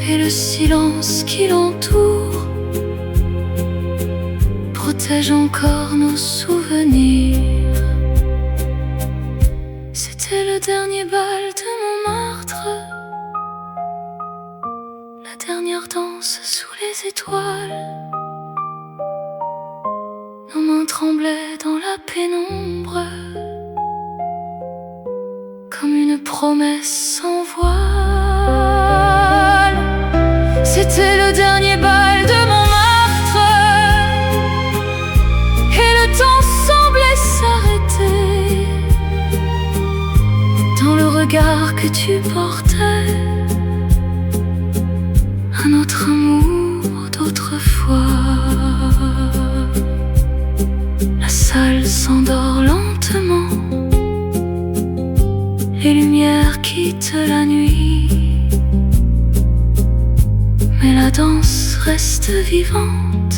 et le silence qui l'entoure protège encore nos souvenirs. C'était le dernier bal de mon meurtre, la dernière danse sous les étoiles. Nos mains tremblaient dans la pénombre, comme une promesse sans voile. C'était le dernier bal de mon meurtre, et le temps semblait s'arrêter dans le regard que tu portais à notre amour d'autrefois. La salle s'endort lentement, les lumières quittent la nuit, mais la danse reste vivante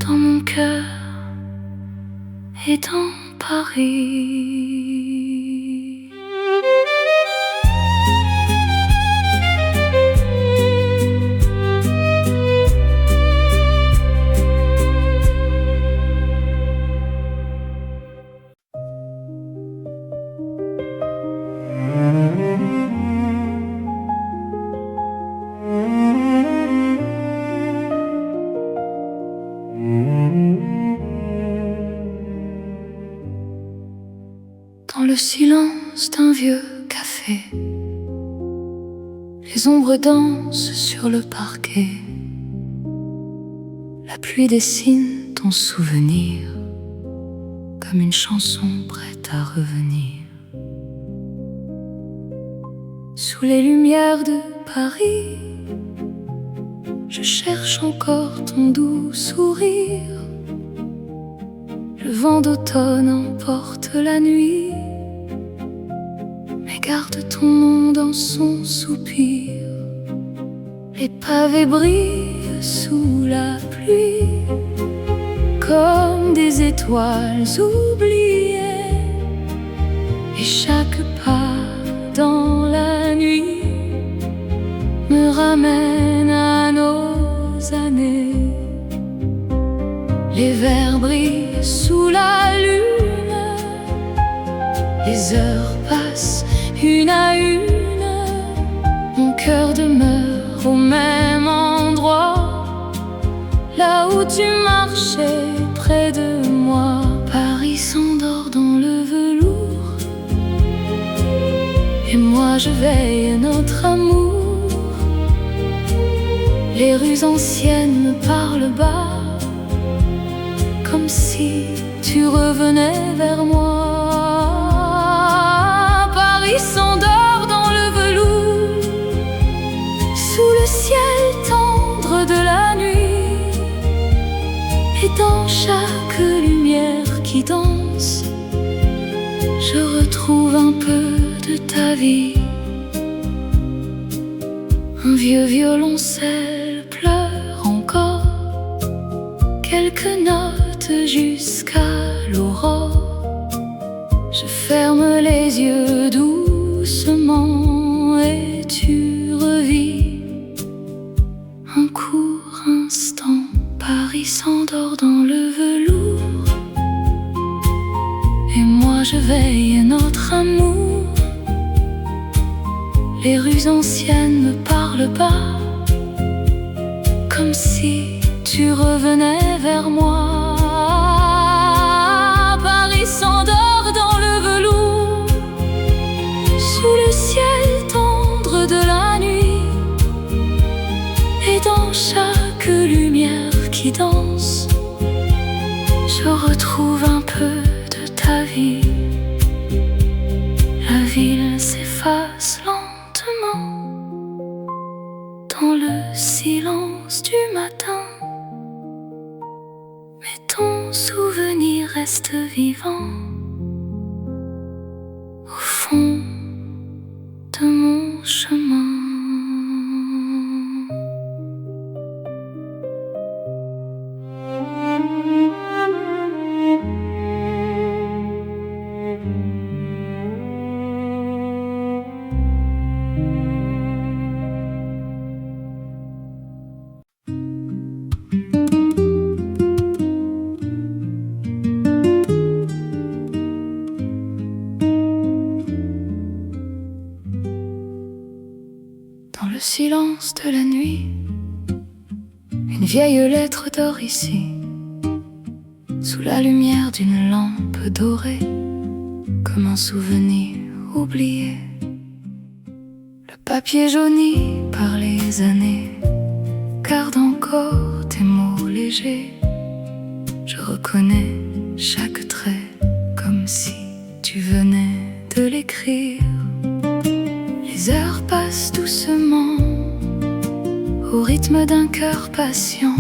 dans mon cœur et dans Paris. Dans le silence d'un vieux café, les ombres dansent sur le parquet. La pluie dessine ton souvenir comme une chanson prête à revenir. Sous les lumières de Paris, je cherche encore ton doux sourire. Le vent d'automne emporte la nuit, mais garde ton nom dans son soupir. Les pavés brillent sous la pluie, comme des étoiles oubliées, et chaque pas dans la nuit me ramène à nos années. Les vers brillent sous la lune, les heures passent une à une, mon cœur demeure au même endroit, là où tu marchais près de moi. Paris s'endort dans le velours, et moi je veille notre amour. Les rues anciennes me parlent bas, comme si tu revenais vers moi. Paris s'endort dans le velours, sous le ciel tendre de la nuit, et dans chaque lumière qui danse, je retrouve un peu de ta vie. Un vieux violoncelle pleure encore quelques notes jusqu'à l'aurore. Je ferme les yeux doucement et tu revis un court instant. Paris s'endort dans le velours et moi je veille notre amour. Les rues anciennes me parlent bas, comme si tu revenais vers moi. Paris s'endort dans le velours, sous le ciel tendre de la nuit, et dans chaque lumière qui danse, je retrouve un peu de ta vie. La ville s'efface lentement dans le silence du matin, mais ton souvenir reste vivant au fond de mon chemin. Dans le silence de la nuit, une vieille lettre dort ici, sous la lumière d'une lampe dorée, comme un souvenir oublié. Le papier jauni par les années garde encore tes mots légers. Je reconnais chaque trait comme si tu venais de l'écrire. Les heures passent doucement au rythme d'un cœur patient,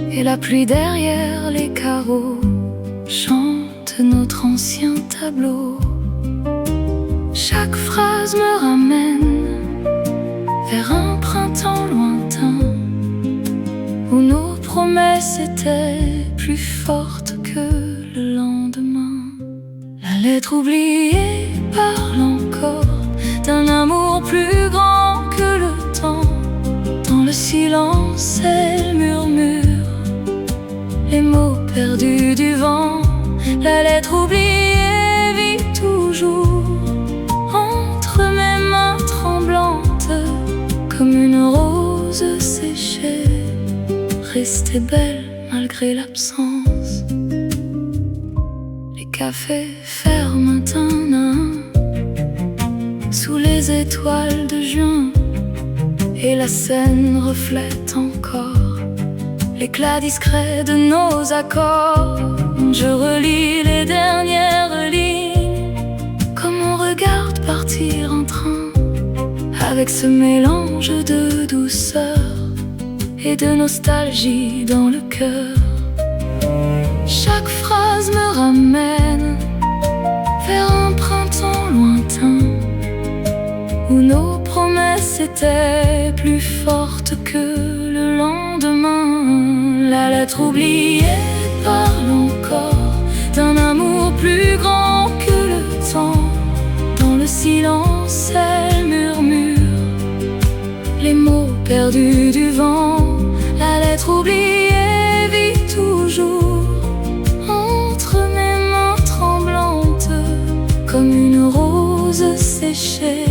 et la pluie derrière les carreaux chante notre ancien tableau. Chaque phrase me ramène vers un printemps lointain, où nos promesses étaient plus fortes que le lendemain. La lettre oubliée parle encore d'un amour plus grand que le temps. Dans le silence, elle murmure les mots perdus du vent. La lettre oubliée vit toujours entre mes mains tremblantes, comme une rose séchée, restée belle malgré l'absence. Les cafés ferment un à un sous les étoiles de juin, et la scène reflète encore l'éclat discret de nos accords. Je relis les dernières lignes comme on regarde partir un train, avec ce mélange de douceur et de nostalgie dans le cœur. Chaque phrase me ramène vers un printemps lointain, où nos promesses étaient plus fortes que le lendemain. La lettre oubliée parle encore d'un amour plus grand que le temps. Dans le silence, elle murmure les mots perdus du vent. La lettre oubliée vit toujours entre mes mains tremblantes, comme une rose séchée,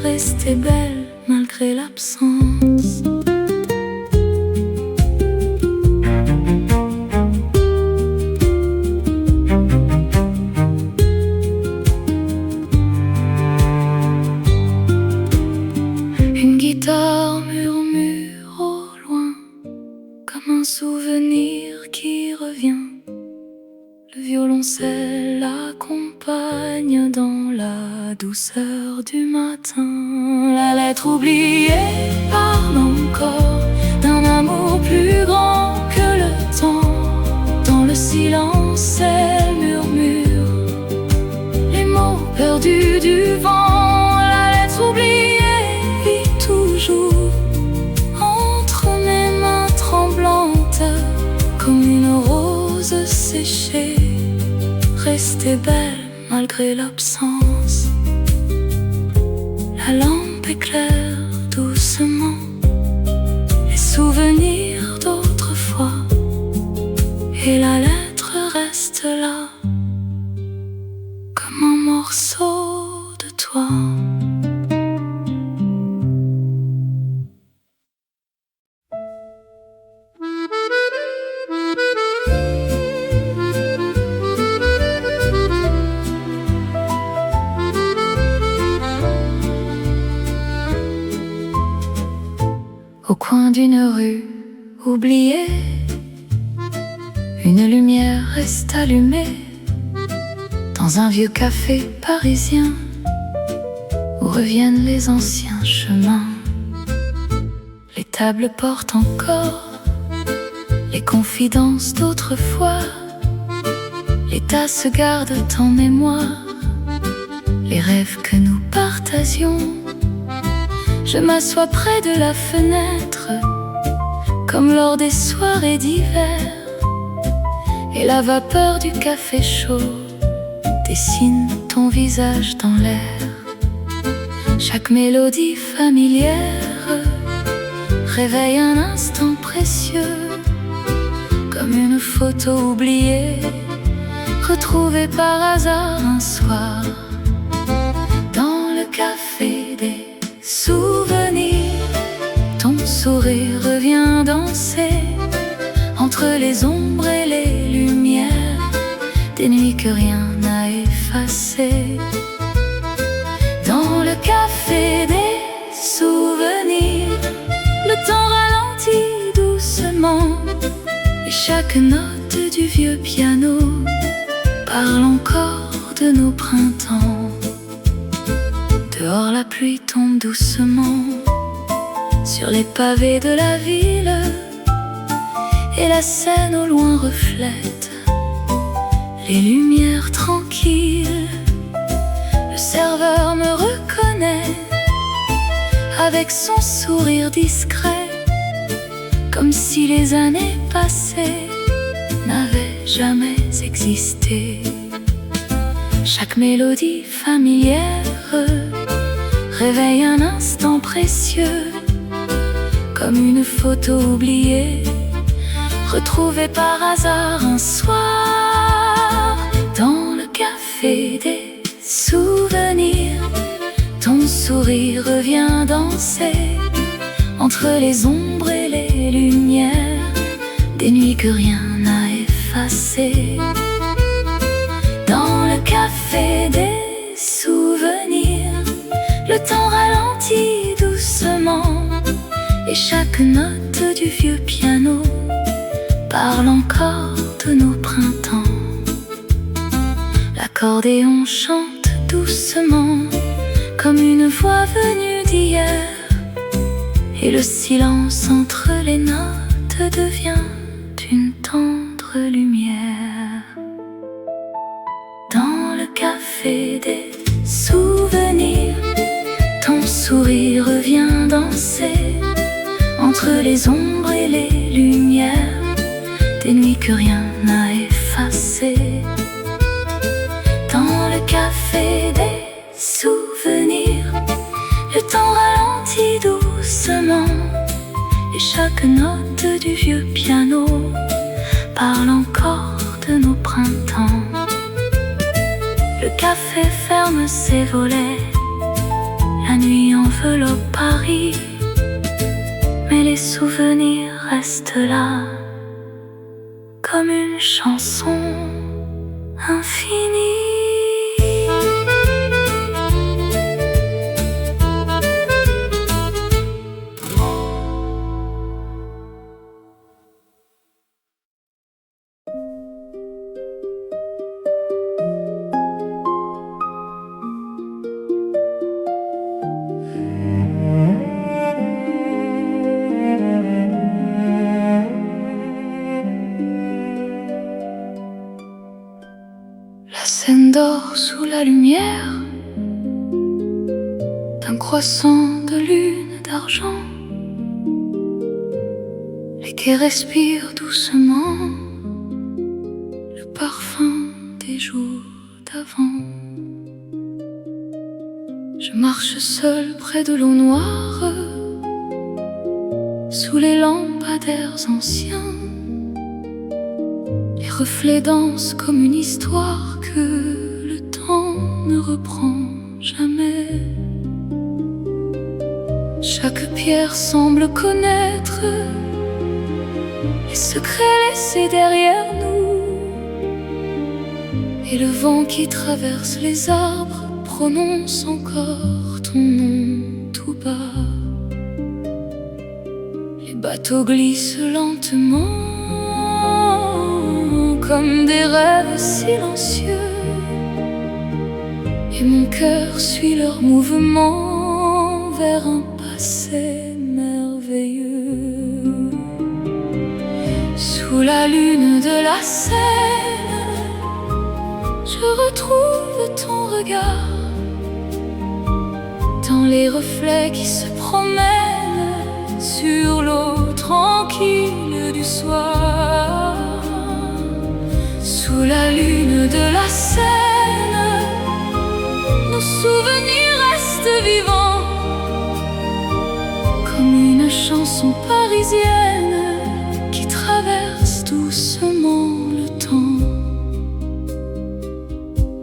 restée belle malgré l'absence. Une guitare murmure au loin, comme un souvenir qui revient. la douceur du matin. La lettre oubliée parle encore d'un amour plus grand que le temps. Dans le silence, elle murmure les mots perdus du vent. La lettre oubliée vit toujours entre mes mains tremblantes, comme une rose séchée, restée belle malgré l'absence. La lampe éclaire doucement les souvenirs d'autrefois, et la lettre reste là comme un morceau de toi. Au coin d'une rue oubliée, une lumière reste allumée. Dans un vieux café parisien où reviennent les anciens chemins. Les tables portent encore les confidences d'autrefois. Les tasses gardent en mémoire les rêves que nous partagions. Je m'assois près de la fenêtre, comme lors des soirées d'hiver, et la vapeur du café chaud dessine ton visage dans l'air. Chaque mélodie familière réveille un instant précieux, comme une photo oubliée, retrouvée par hasard un soir. Dans le café des souvenirs, ton sourire revient danser entre les ombres et les lumières des nuits que rien n'a effacées. Dans le café des souvenirs, le temps ralentit doucement, et chaque note du vieux piano parle encore de nos printemps. Dehors la pluie tombe doucement sur les pavés de la ville, et la Seine au loin reflète les lumières tranquilles. Le serveur me reconnaît avec son sourire discret, comme si les années passées n'avaient jamais existé. Chaque mélodie familière réveille un instant précieux, comme une photo oubliée, retrouvée par hasard un soir. Dans le café des souvenirs, ton sourire revient danser entre les ombres et les lumières des nuits que rien n'a effacées. Dans le café des souvenirs, le temps ralentit doucement, et chaque note du vieux piano parle encore de nos printemps. L'accordéon chante doucement comme une voix venue d'hier, et le silence entre les notes devient une tendre lumière. Dans le café des souvenirs, ton sourire revient danser entre les ombres et les lumières des nuits que rien n'a effacées. Dans le café des souvenirs, le temps ralentit doucement, et chaque note du vieux piano parle encore de nos printemps. Le café ferme ses volets, la nuit enveloppe Paris, mais les souvenirs restent là, comme une chanson infinie. la lumière d'un croissant de lune d'argent, les quais respirent doucement le parfum des jours d'avant. Je marche seul près de l'eau noire, sous les lampadaires anciens. Les reflets dansent comme une histoire que le temps ne reprend jamais. Chaque pierre semble connaître les secrets laissés derrière nous, et le vent qui traverse les arbres prononce encore ton nom tout bas. Les bateaux glissent lentement comme des rêves silencieux, et mon cœur suit leur mouvement vers un passé merveilleux. Sous la lune de la Seine, je retrouve ton regard dans les reflets qui se promènent sur l'eau tranquille du soir. Sous la lune de la Seine, nos souvenirs restent vivants comme une chanson parisienne qui traverse doucement le temps.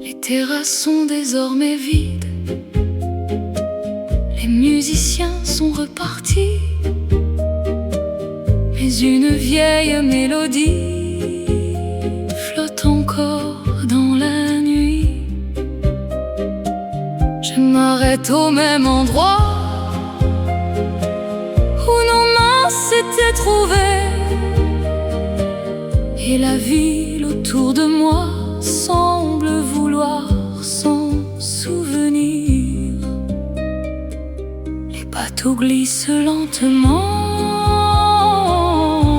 Les terrasses sont désormais vides, les musiciens sont repartis, mais une vieille mélodie flotte encore dans la nuit. Je m'arrête au même endroit où nos mains s'étaient trouvées, et la ville autour de moi semble vouloir s'en souvenir. Les bateaux glissent lentement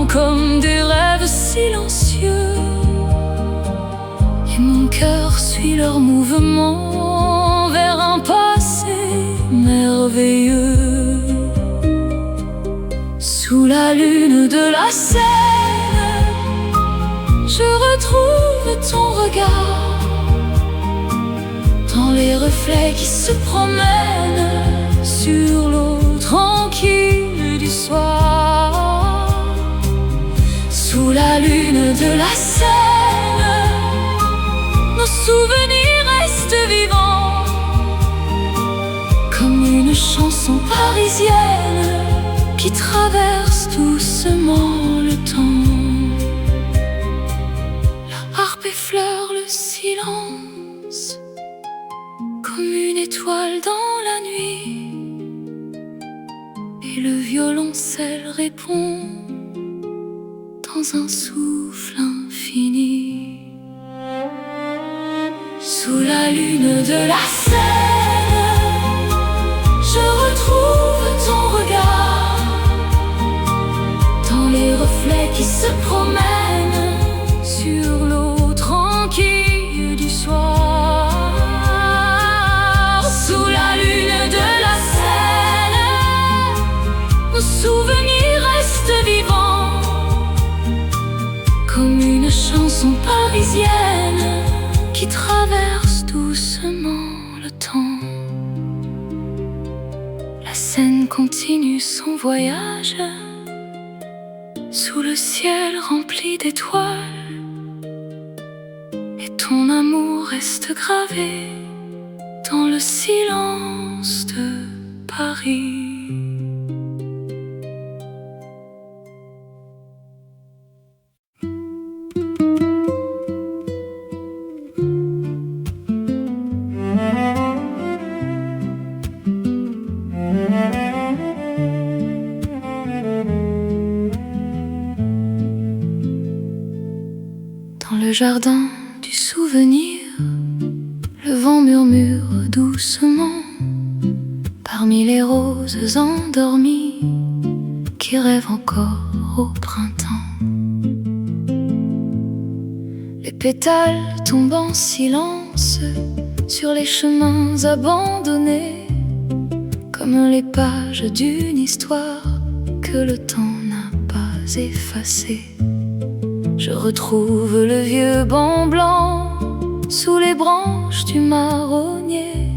comme des rêves silencieux, et mon cœur suit leur mouvement vers un passé merveilleux. Sous la lune de la Seine, je retrouve ton regard dans les reflets qui se promènent sur l'eau tranquille du soir. Sous la lune de la Seine, nos souvenirs restent vivants comme une chanson parisienne qui traverse doucement le temps. La harpe effleure le silence comme une étoile dans la nuit, et le violoncelle répond dans un souffle infini. Sous la lune de la Seine, je retrouve ton regard dans les reflets qui se promènent sur l'eau tranquille du soir. Sous la lune de la Seine, nos souvenirs restent vivants comme une chanson parisienne qui traverse doucement le temps. La Seine continue son voyage sous le ciel rempli d'étoiles, et ton amour reste gravé dans le silence de Paris. Dans le jardin du souvenir, le vent murmure doucement parmi les roses endormies qui rêvent encore au printemps. Les pétales tombent en silence sur les chemins abandonnés, comme les pages d'une histoire que le temps n'a pas effacée. Je retrouve le vieux banc blanc sous les branches du marronnier,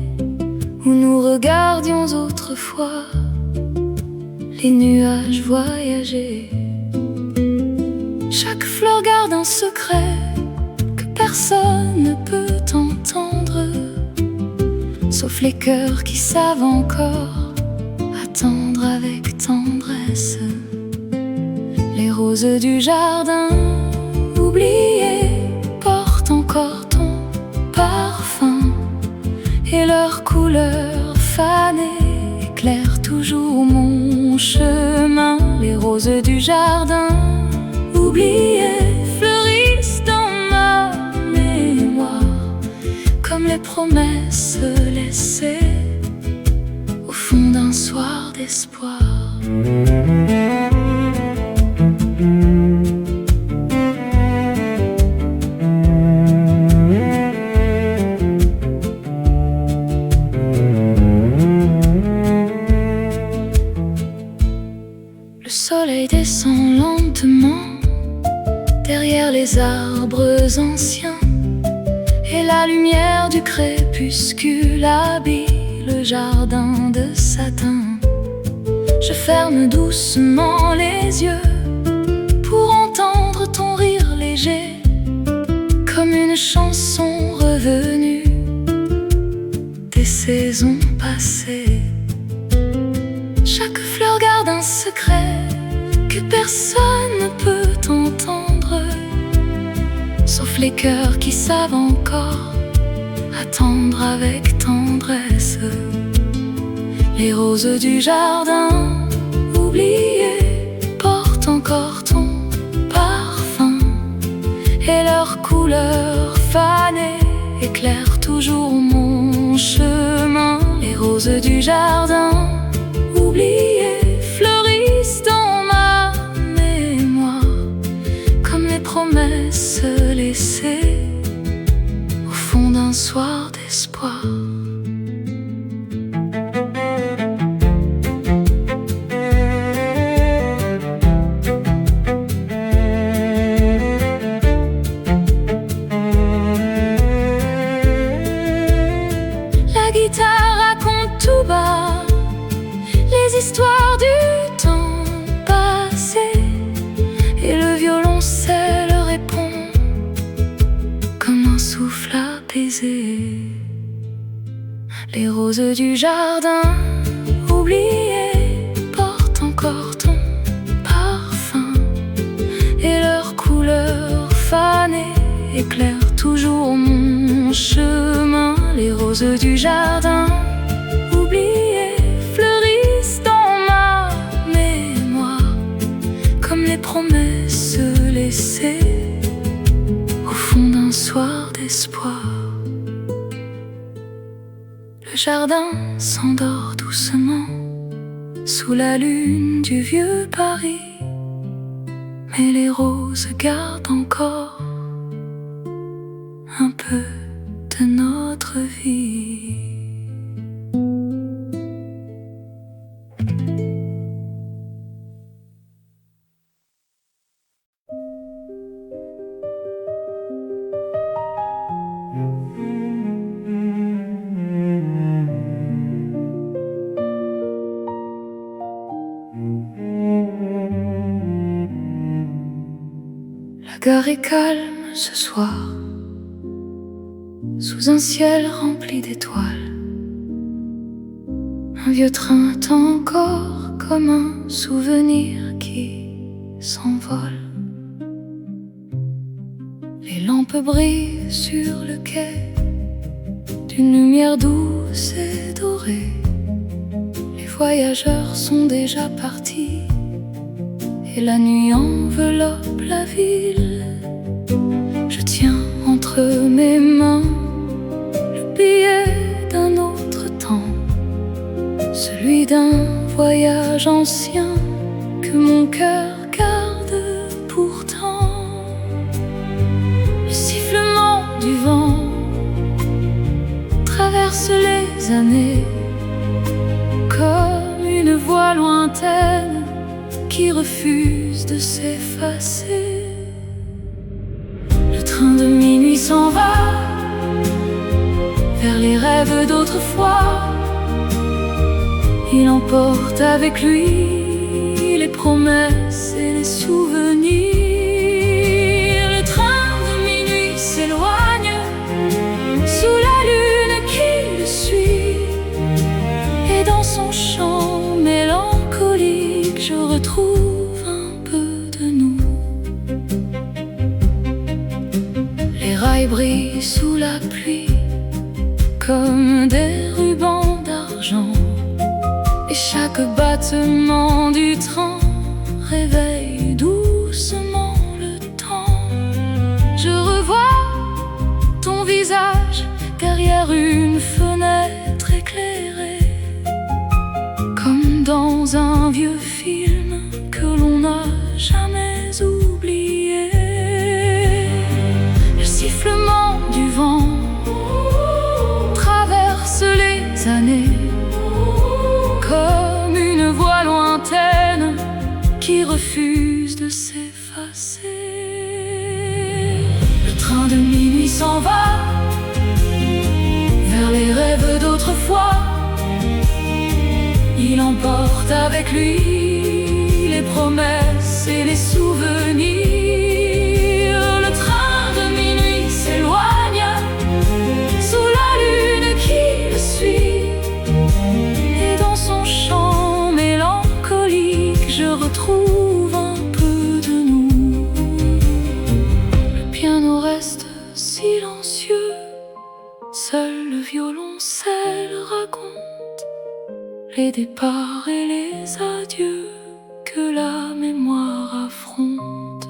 où nous regardions autrefois les nuages voyager. Chaque fleur garde un secret que personne ne peut entendre, sauf les cœurs qui savent encore attendre avec tendresse. Les roses du jardin oubliées portent encore ton parfum, et leurs couleurs fanées éclairent toujours mon chemin. Les roses du jardin oubliées fleurissent dans ma mémoire, comme les promesses laissées au fond d'un soir d'espoir. Le soleil descend lentement derrière les arbres anciens, et la lumière du crépuscule habille le jardin de satin. Je ferme doucement les yeux pour entendre ton rire léger, comme une chanson revenue des saisons passées. Chaque fleur garde un secret que personne ne peut entendre, sauf les cœurs qui savent encore attendre avec tendresse. Les roses du jardin oubliées portent encore ton parfum, et leurs couleurs fanées éclairent toujours mon chemin. Les roses du jardin oubliées fleurissent dans ma mémoire, comme les promesses laissées au fond d'un soir d'espoir. La guitare raconte tout bas les histoires du temps passé, et le violoncelle répond comme un souffle apaisé. Les roses du jardin oubliées portent encore ton parfum, et leurs couleurs fanées éclairent toujours mon chemin. Les roses du jardin oubliées fleurissent dans ma mémoire, comme les promesses laissées au fond d'un soir d'espoir. Le jardin s'endort doucement sous la lune du vieux Paris, mais les roses gardent encore un peu de notre vie. La gare est calme ce soir, sous un ciel rempli d'étoiles. Un vieux train attend encore comme un souvenir qui s'envole. Les lampes brillent sur le quai d'une lumière douce et dorée. Les voyageurs sont déjà partis et la nuit enveloppe la ville. Je tiens entre mes mains le billet d'un autre temps, celui d'un voyage ancien que mon cœur garde pourtant. Le sifflement du vent les années, comme une voix lointaine qui refuse de s'effacer. Le train de minuit s'en va vers les rêves d'autrefois. Il emporte avec lui les promesses et les souvenirs. Le train de minuit s'éloigne sous la lune qui le suit, et dans son chant mélancolique je retrouve un peu de nous. Les rails brillent sous la pluie comme des rubans d'argent, et chaque battement du train réveille doucement le temps. Je revois ton visage derrière une fenêtre éclairée, comme dans un vieux film que l'on n'a jamais oublié. Le sifflement du vent traverse les années comme une voix lointaine qui refuse de s'effacer. Le train de minuit s'en va vers les rêves d'autrefois. Il emporte avec lui les promesses et les souvenirs. Le train de minuit s'éloigne sous la lune qui le suit, et dans son chant mélancolique je retrouve un peu de nous. Le piano reste silencieux, seul le violoncelle raconte les départs et les adieux que la mémoire affronte.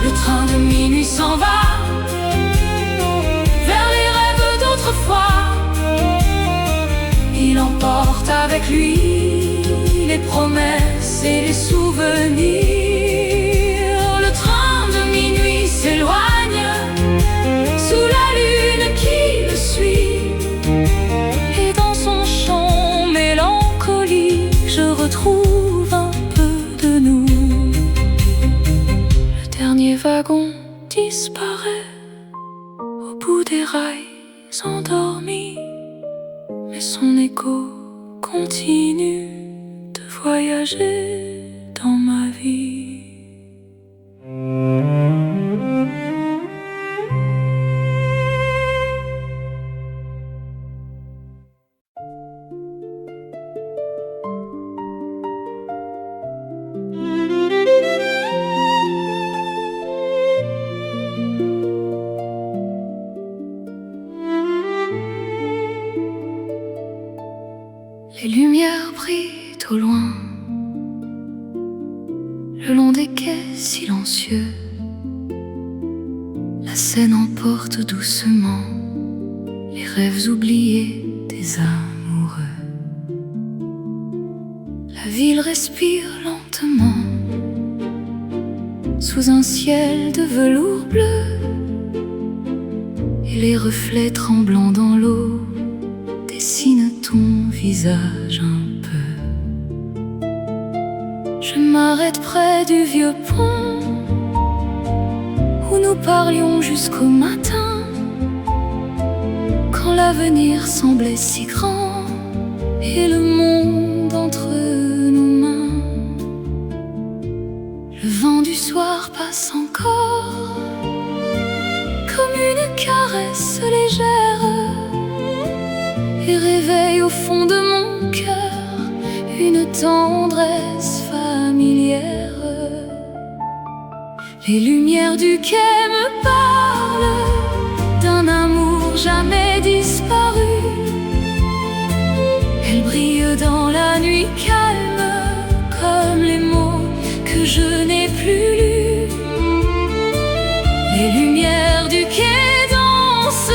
Le train de minuit s'en va vers les rêves d'autrefois. Il emporte avec lui les promesses et les souvenirs. Le train de minuit s'éloigne sous la lune qui le suit, et dans son chant mélancolique je retrouve un peu de nous. Le dernier wagon disparaît au bout des rails endormis, mais son écho continue de voyager dans ma vie. Les lumières brillent au loin, le long des quais silencieux. La Seine emporte doucement les rêves oubliés des amoureux. La ville respire lentement sous un ciel de velours bleu, et les reflets tremblants dans l'eau dessinent ton visage un peu. Je m'arrête près du vieux pont où nous parlions jusqu'au matin, quand l'avenir semblait si grand et le monde entre nos mains. Le vent du soir passe encore comme une caresse légère, et réveille au fond de mon cœur une tendresse familière. Les lumières du quai me parlent d'un amour jamais disparu. Elles brillent dans la nuit calme comme les mots que je n'ai plus lus. Les lumières du quai dansent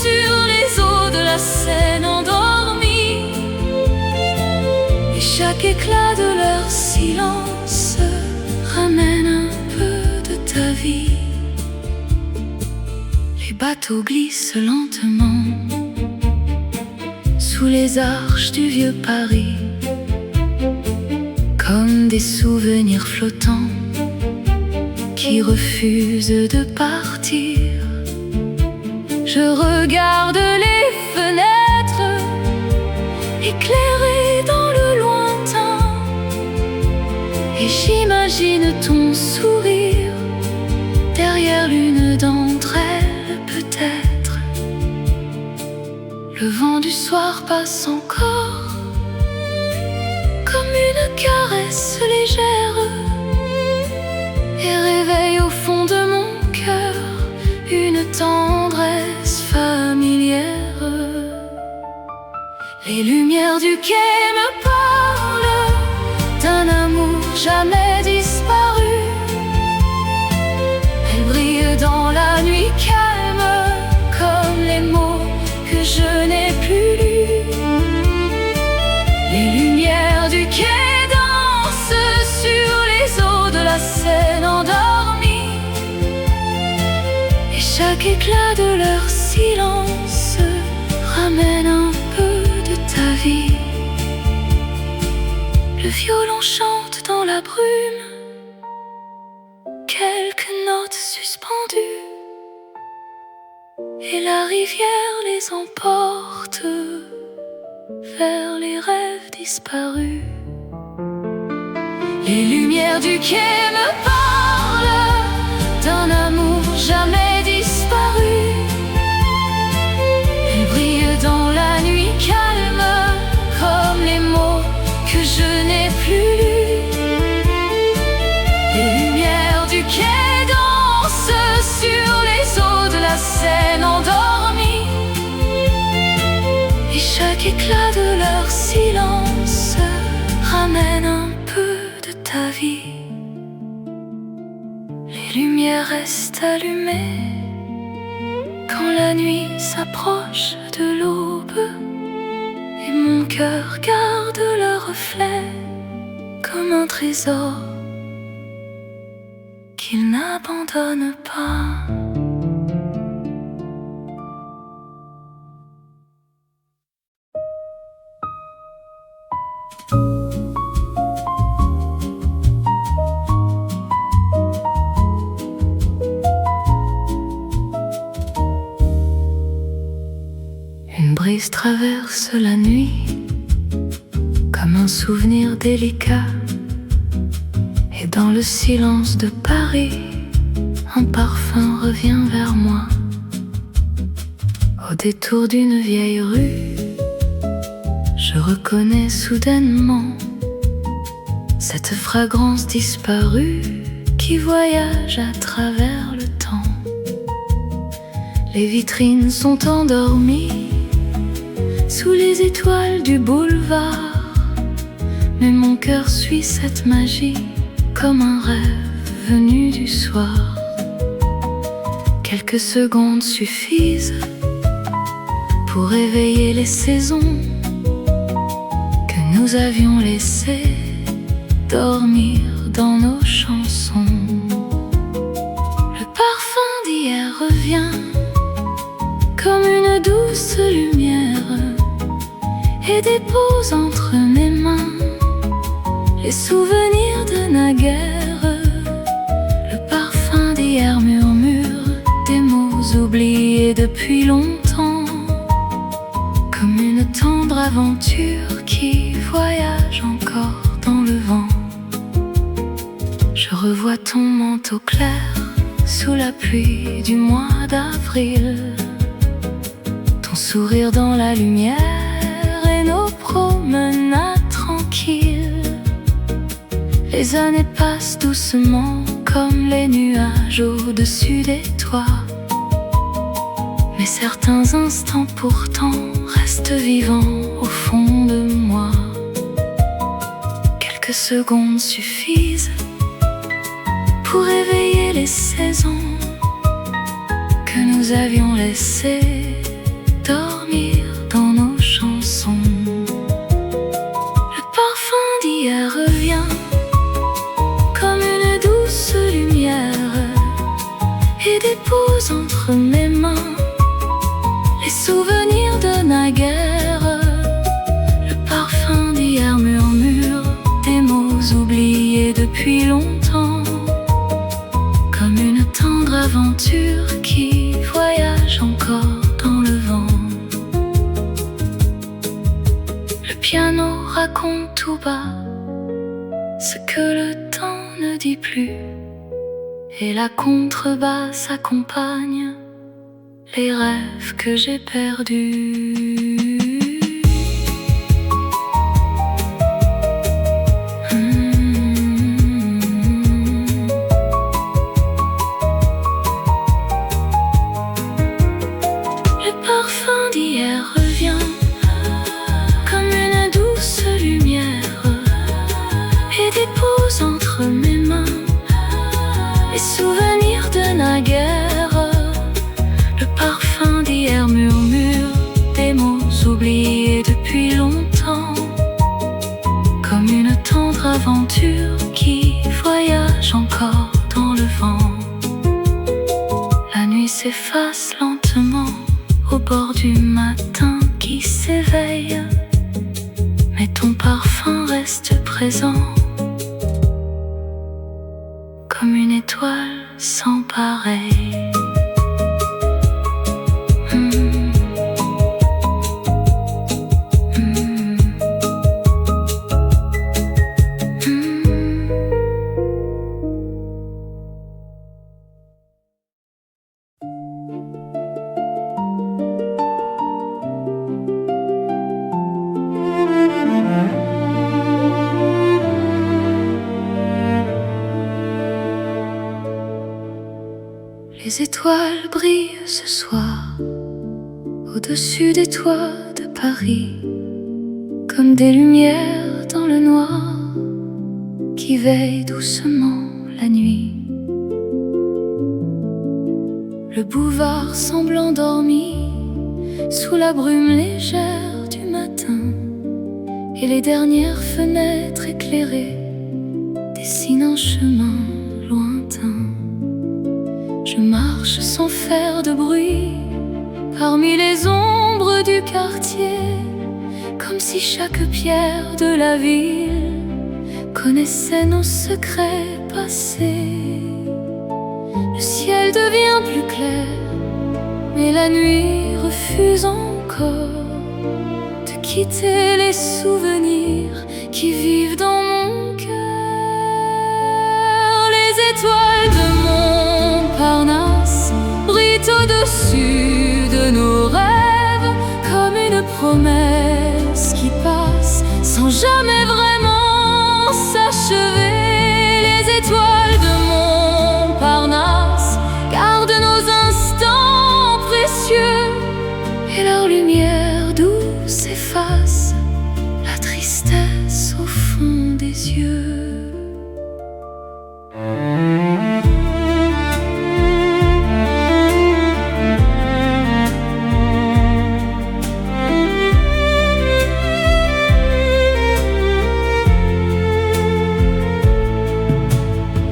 sur les chaque éclat de leur silence ramène un peu de ta vie. Les bateaux glissent lentement sous les arches du vieux Paris, comme des souvenirs flottants qui refusent de partir. Je regarde les fenêtres éclairées dans le lointain, et j'imagine ton sourire derrière l'une d'entre elles peut-être. Le vent du soir passe encore comme une caresse légère et réveille au fond de mon cœur une tendresse familière. Les lumières du quai me parlent d'un amour jamais disparu. Elles brillent dans la nuit calme comme les mots que je n'ai plus lus. Les lumières du quai dansent sur les eaux de la Seine endormie, et chaque éclat de leur silence ramène un peu de ta vie. Le violon chante dans la brume quelques notes suspendues, et la rivière les emporte vers les rêves disparus. Les lumières du quai me parlent d'un amour jamais disparu. Elles brillent dans la nuit calme comme les mots que je n'ai plus lus. Les lumières du quai dansent sur les eaux de la Seine endormie, et chaque éclat de leur silence ramène un peu de ta vie. Les lumières restent allumées quand la nuit s'approche de l'aube, et mon cœur garde leur reflet comme un trésor qu'il n'abandonne pas. Une brise traverse la nuit comme un souvenir délicat, et dans le silence de Paris, un parfum revient vers moi. Au détour d'une vieille rue, je reconnais soudainement cette fragrance disparue qui voyage à travers le temps. Les vitrines sont endormies sous les étoiles du boulevard, mais mon cœur suit cette magie comme un rêve venu du soir. Quelques secondes suffisent pour éveiller les saisons que nous avions laissées dormir dans nos chansons. Le parfum d'hier revient comme une douce lumière et dépose entre mes mains les souvenirs de naguère. Le parfum d'hier murmure des mots oubliés depuis longtemps, comme une tendre aventure qui voyage encore dans le vent. Je revois ton manteau clair sous la pluie du mois d'avril, ton sourire dans la lumière et nos promenades tranquilles. Les années passent doucement comme les nuages au-dessus des toits, mais certains instants pourtant restent vivants au fond de moi. Quelques secondes suffisent pour éveiller les saisons que nous avions laissées dormir dans nos chansons. Le parfum souvenirs de naguère. Le parfum d'hier murmure des mots oubliés depuis longtemps, comme une tendre aventure qui voyage encore dans le vent. Le piano raconte tout bas ce que le temps ne dit plus, et la contrebasse accompagne les rêves que j'ai perdus. Le parfum d'hier revient comme une douce lumière et dépose entre mes mains les souvenirs de naguère. Le parfum d'hier murmure des mots oubliés depuis longtemps, comme une tendre aventure qui voyage encore dans le vent. La nuit s'efface lentement au bord du matin qui s'éveille, mais ton parfum reste présent, comme une étoile sans pareil. Les étoiles brillent ce soir au-dessus des toits de Paris, comme des lumières dans le noir qui veillent doucement la nuit. Le boulevard semble endormi sous la brume légère du matin, et les dernières fenêtres éclairées dessinent un chemin lointain. Je marche sans faire de bruit parmi les ombres du quartier, comme si chaque pierre de la ville connaissait nos secrets passés. Le ciel devient plus clair, mais la nuit refuse encore de quitter les souvenirs qui vivent dans mon cœur. Les étoiles de Montparnasse brillent au-dessus de nos rêves, comme une promesse qui passe sans jamais vraiment s'achever. Les étoiles de Montparnasse gardent nos instants précieux, et leur lumière douce efface la tristesse au fond des yeux.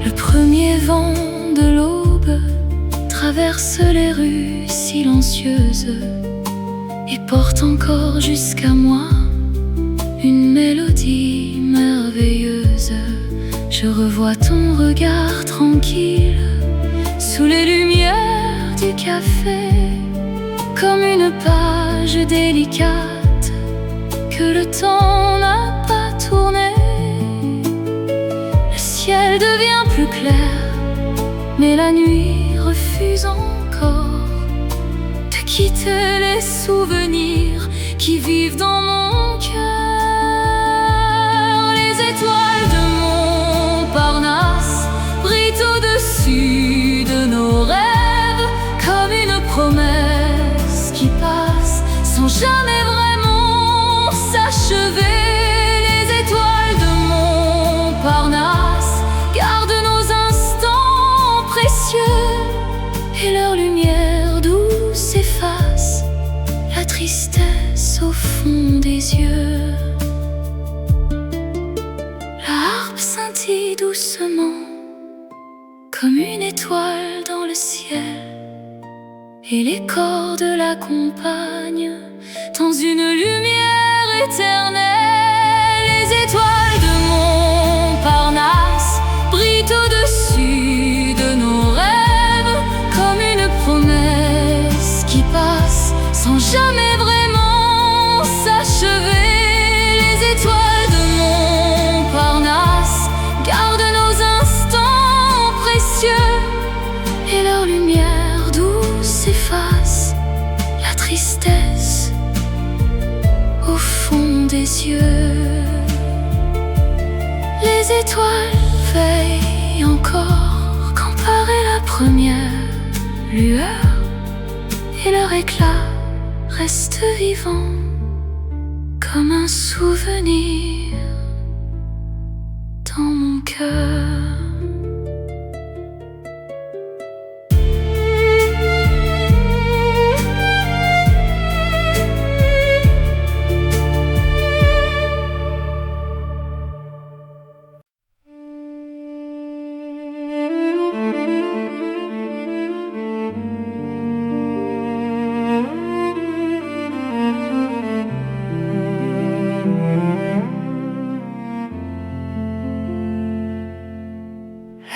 Le premier vent de l'aube traverse les rues silencieuses et porte encore jusqu'à moi une mélodie merveilleuse. Je revois ton regard tranquille sous les lumières du café, comme une page délicate que le temps n'a pas tournée. Le ciel devient plus clair, mais la nuit refuse encore de quitter les souvenirs qui vivent dans mon cœur. Les étoiles de Montparnasse brillent au-dessus de nos rêves, comme une promesse qui passe sans jamais vraiment s'achever. Les étoiles de Montparnasse gardent nos instants précieux, et leur lumière douce efface la tristesse au fond des yeux. La harpe scintille doucement comme une étoile dans le ciel, et les cordes l'accompagnent dans une lumière éternelle. Les étoiles de Montparnasse brillent au-dessus de nos rêves comme une promesse qui passe sans jamais vraiment s'achever. Les étoiles de Montparnasse gardent nos instants précieux et leur lumière douce efface la tristesse au fond des yeux. Les étoiles veillent encore quand paraît la première lueur, et leur éclat reste vivant comme un souvenir dans mon cœur.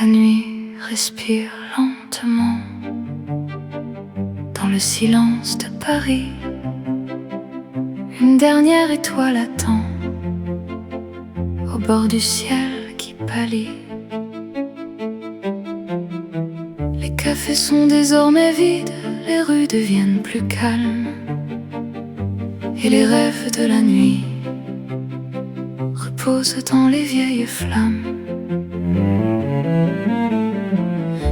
La nuit respire lentement dans le silence de Paris. Une dernière étoile attend au bord du ciel qui pâlit. Les cafés sont désormais vides, les rues deviennent plus calmes, et les rêves de la nuit reposent dans les vieilles flammes.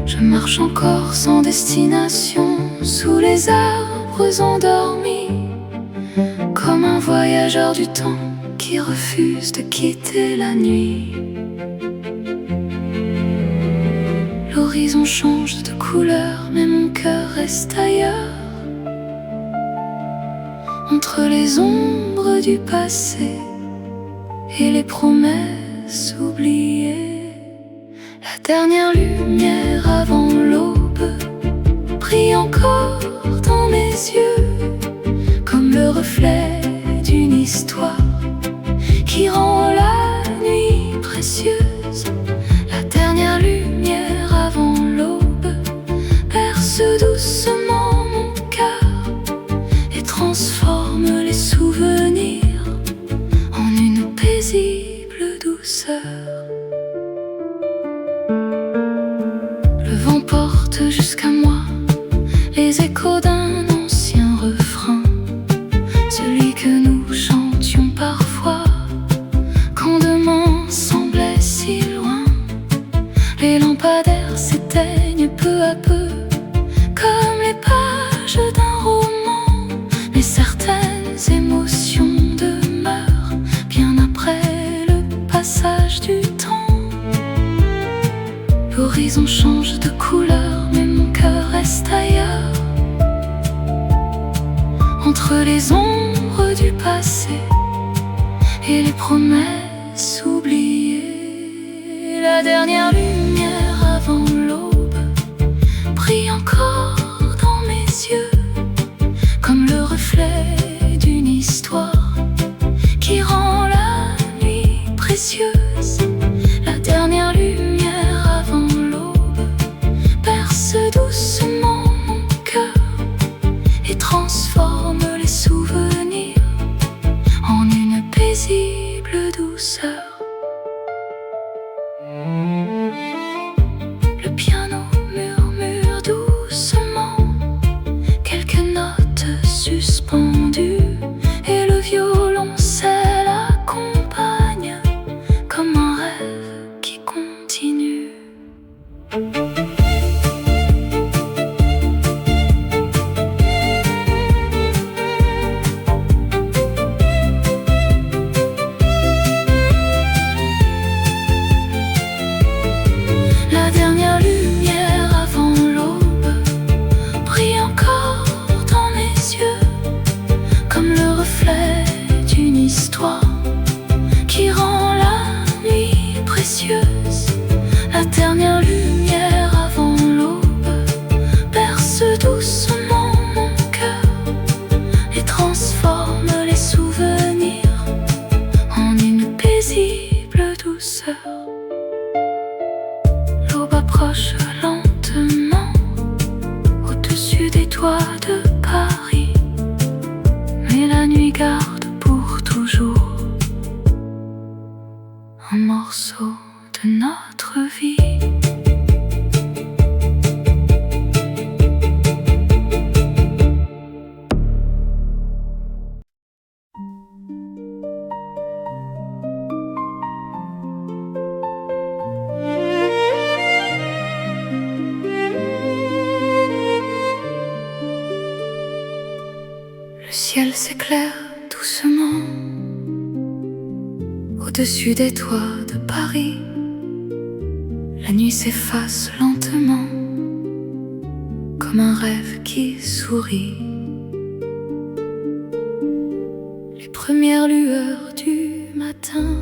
Je marche encore sans destination sous les arbres endormis, comme un voyageur du temps qui refuse de quitter la nuit. L'horizon change de couleur, mais mon cœur reste ailleurs, entre les ombres du passé et les promesses oubliées. La dernière lumière avant l'aube brille encore dans mes yeux, comme le reflet d'une histoire qui rend la nuit précieuse. La dernière lumière avant l'aube berce doucement mon cœur et transforme les souvenirs en une paisible douceur. Le vent porte jusqu'à moi les échos d'un ancien refrain, celui que nous chantions parfois quand demain semblait si loin. Les lampadaires s'éteignent peu à peu comme les pages d'un roman, mais certaines émotions demeurent bien après le passage du temps. L'horizon change de couleur, mais mon cœur reste ailleurs, entre les ombres du passé et les promesses oubliées. La dernière lumière avant l'aube brille encore dans mes yeux, comme le reflet d'une histoire qui rend la nuit précieuse. La dernière lumière avant l'aube berce doucement mon cœur et transforme les souvenirs en une paisible douceur. transforme les souvenirs en une paisible douceur. L'aube approche lentement au-dessus des toits de Paris, mais la nuit garde pour toujours un morceau de notre vie. Le ciel s'éclaire doucement au-dessus des toits de Paris. La nuit s'efface lentement comme un rêve qui sourit. Les premières lueurs du matin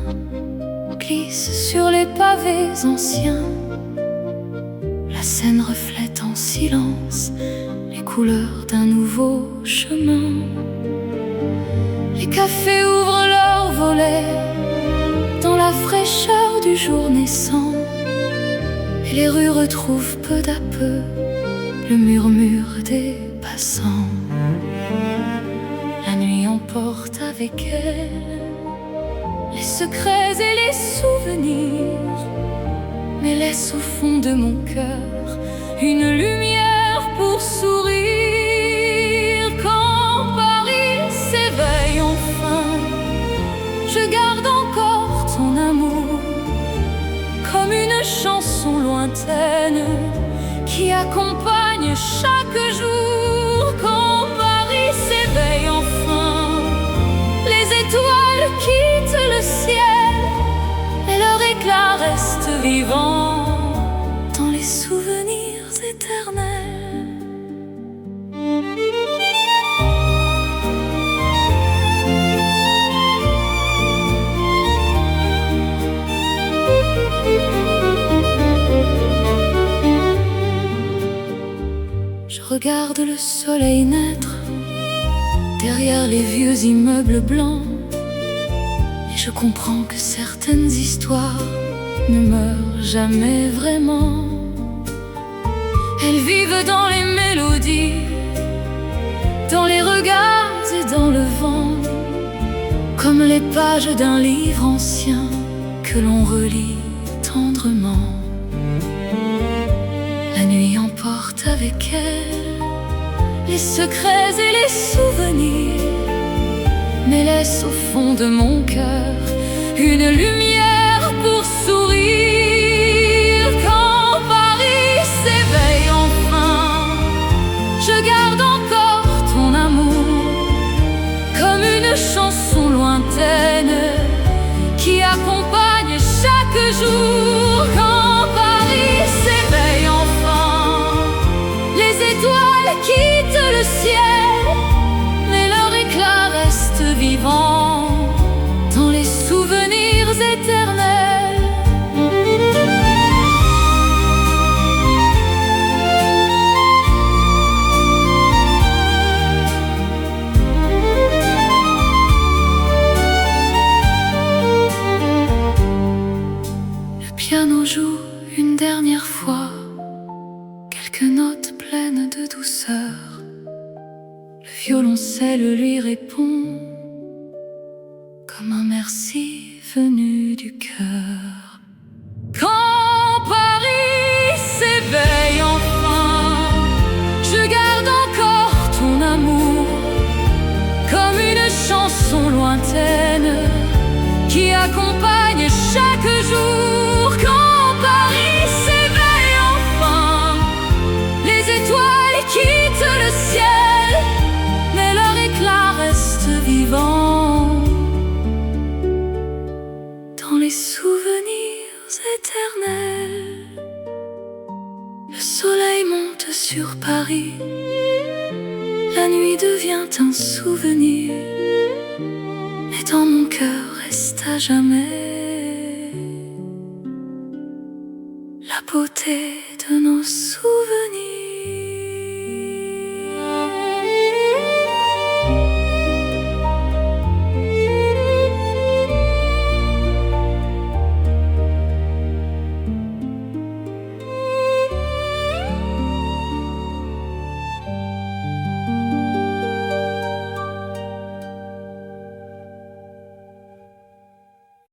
glissent sur les pavés anciens. La Seine reflète en silence les couleurs d'un nouveau chemin. Les cafés ouvrent leurs volets dans la fraîcheur du jour naissant, et les rues retrouvent peu à peu le murmure des passants. La nuit emporte avec elle les secrets et les souvenirs, mais laisse au fond de mon cœur une lumière pour sourire. Quand Paris s'éveille enfin, je garde encore ton amour comme une chanson lointaine qui accompagne chaque jour. Quand Paris s'éveille enfin, les étoiles quittent le ciel et leur éclat reste vivant dans les souvenirs éternels. Je regarde le soleil naître derrière les vieux immeubles blancs, et je comprends que certaines histoires ne meurent jamais vraiment. Elles vivent dans les mélodies, dans les regards et dans le vent, comme les pages d'un livre ancien que l'on relit tendrement. La nuit emporte avec elle les secrets et les souvenirs, mais laisse au fond de mon cœur une lumière pour sourire. Quand Paris s'éveille enfin, je garde encore ton amour comme une chanson lointaine qui accompagne chaque jour. Quand Paris s'éveille enfin, les étoiles quittent le ciel, mais leur éclat reste vivant dans les souvenirs éternels. Le piano joue une dernière fois quelques notes pleines de douceur. Le violoncelle lui répond comme un merci venu du cœur. Quand Paris s'éveille enfin, je garde encore ton amour comme une chanson lointaine qui accompagne chaque jour. Quand Paris s'éveille enfin, les étoiles quittent le ciel, mais leur éclat reste vivant dans les souvenirs éternels. Le soleil monte sur Paris, la nuit devient un souvenir, et dans mon cœur reste à jamais la beauté de nos souvenirs.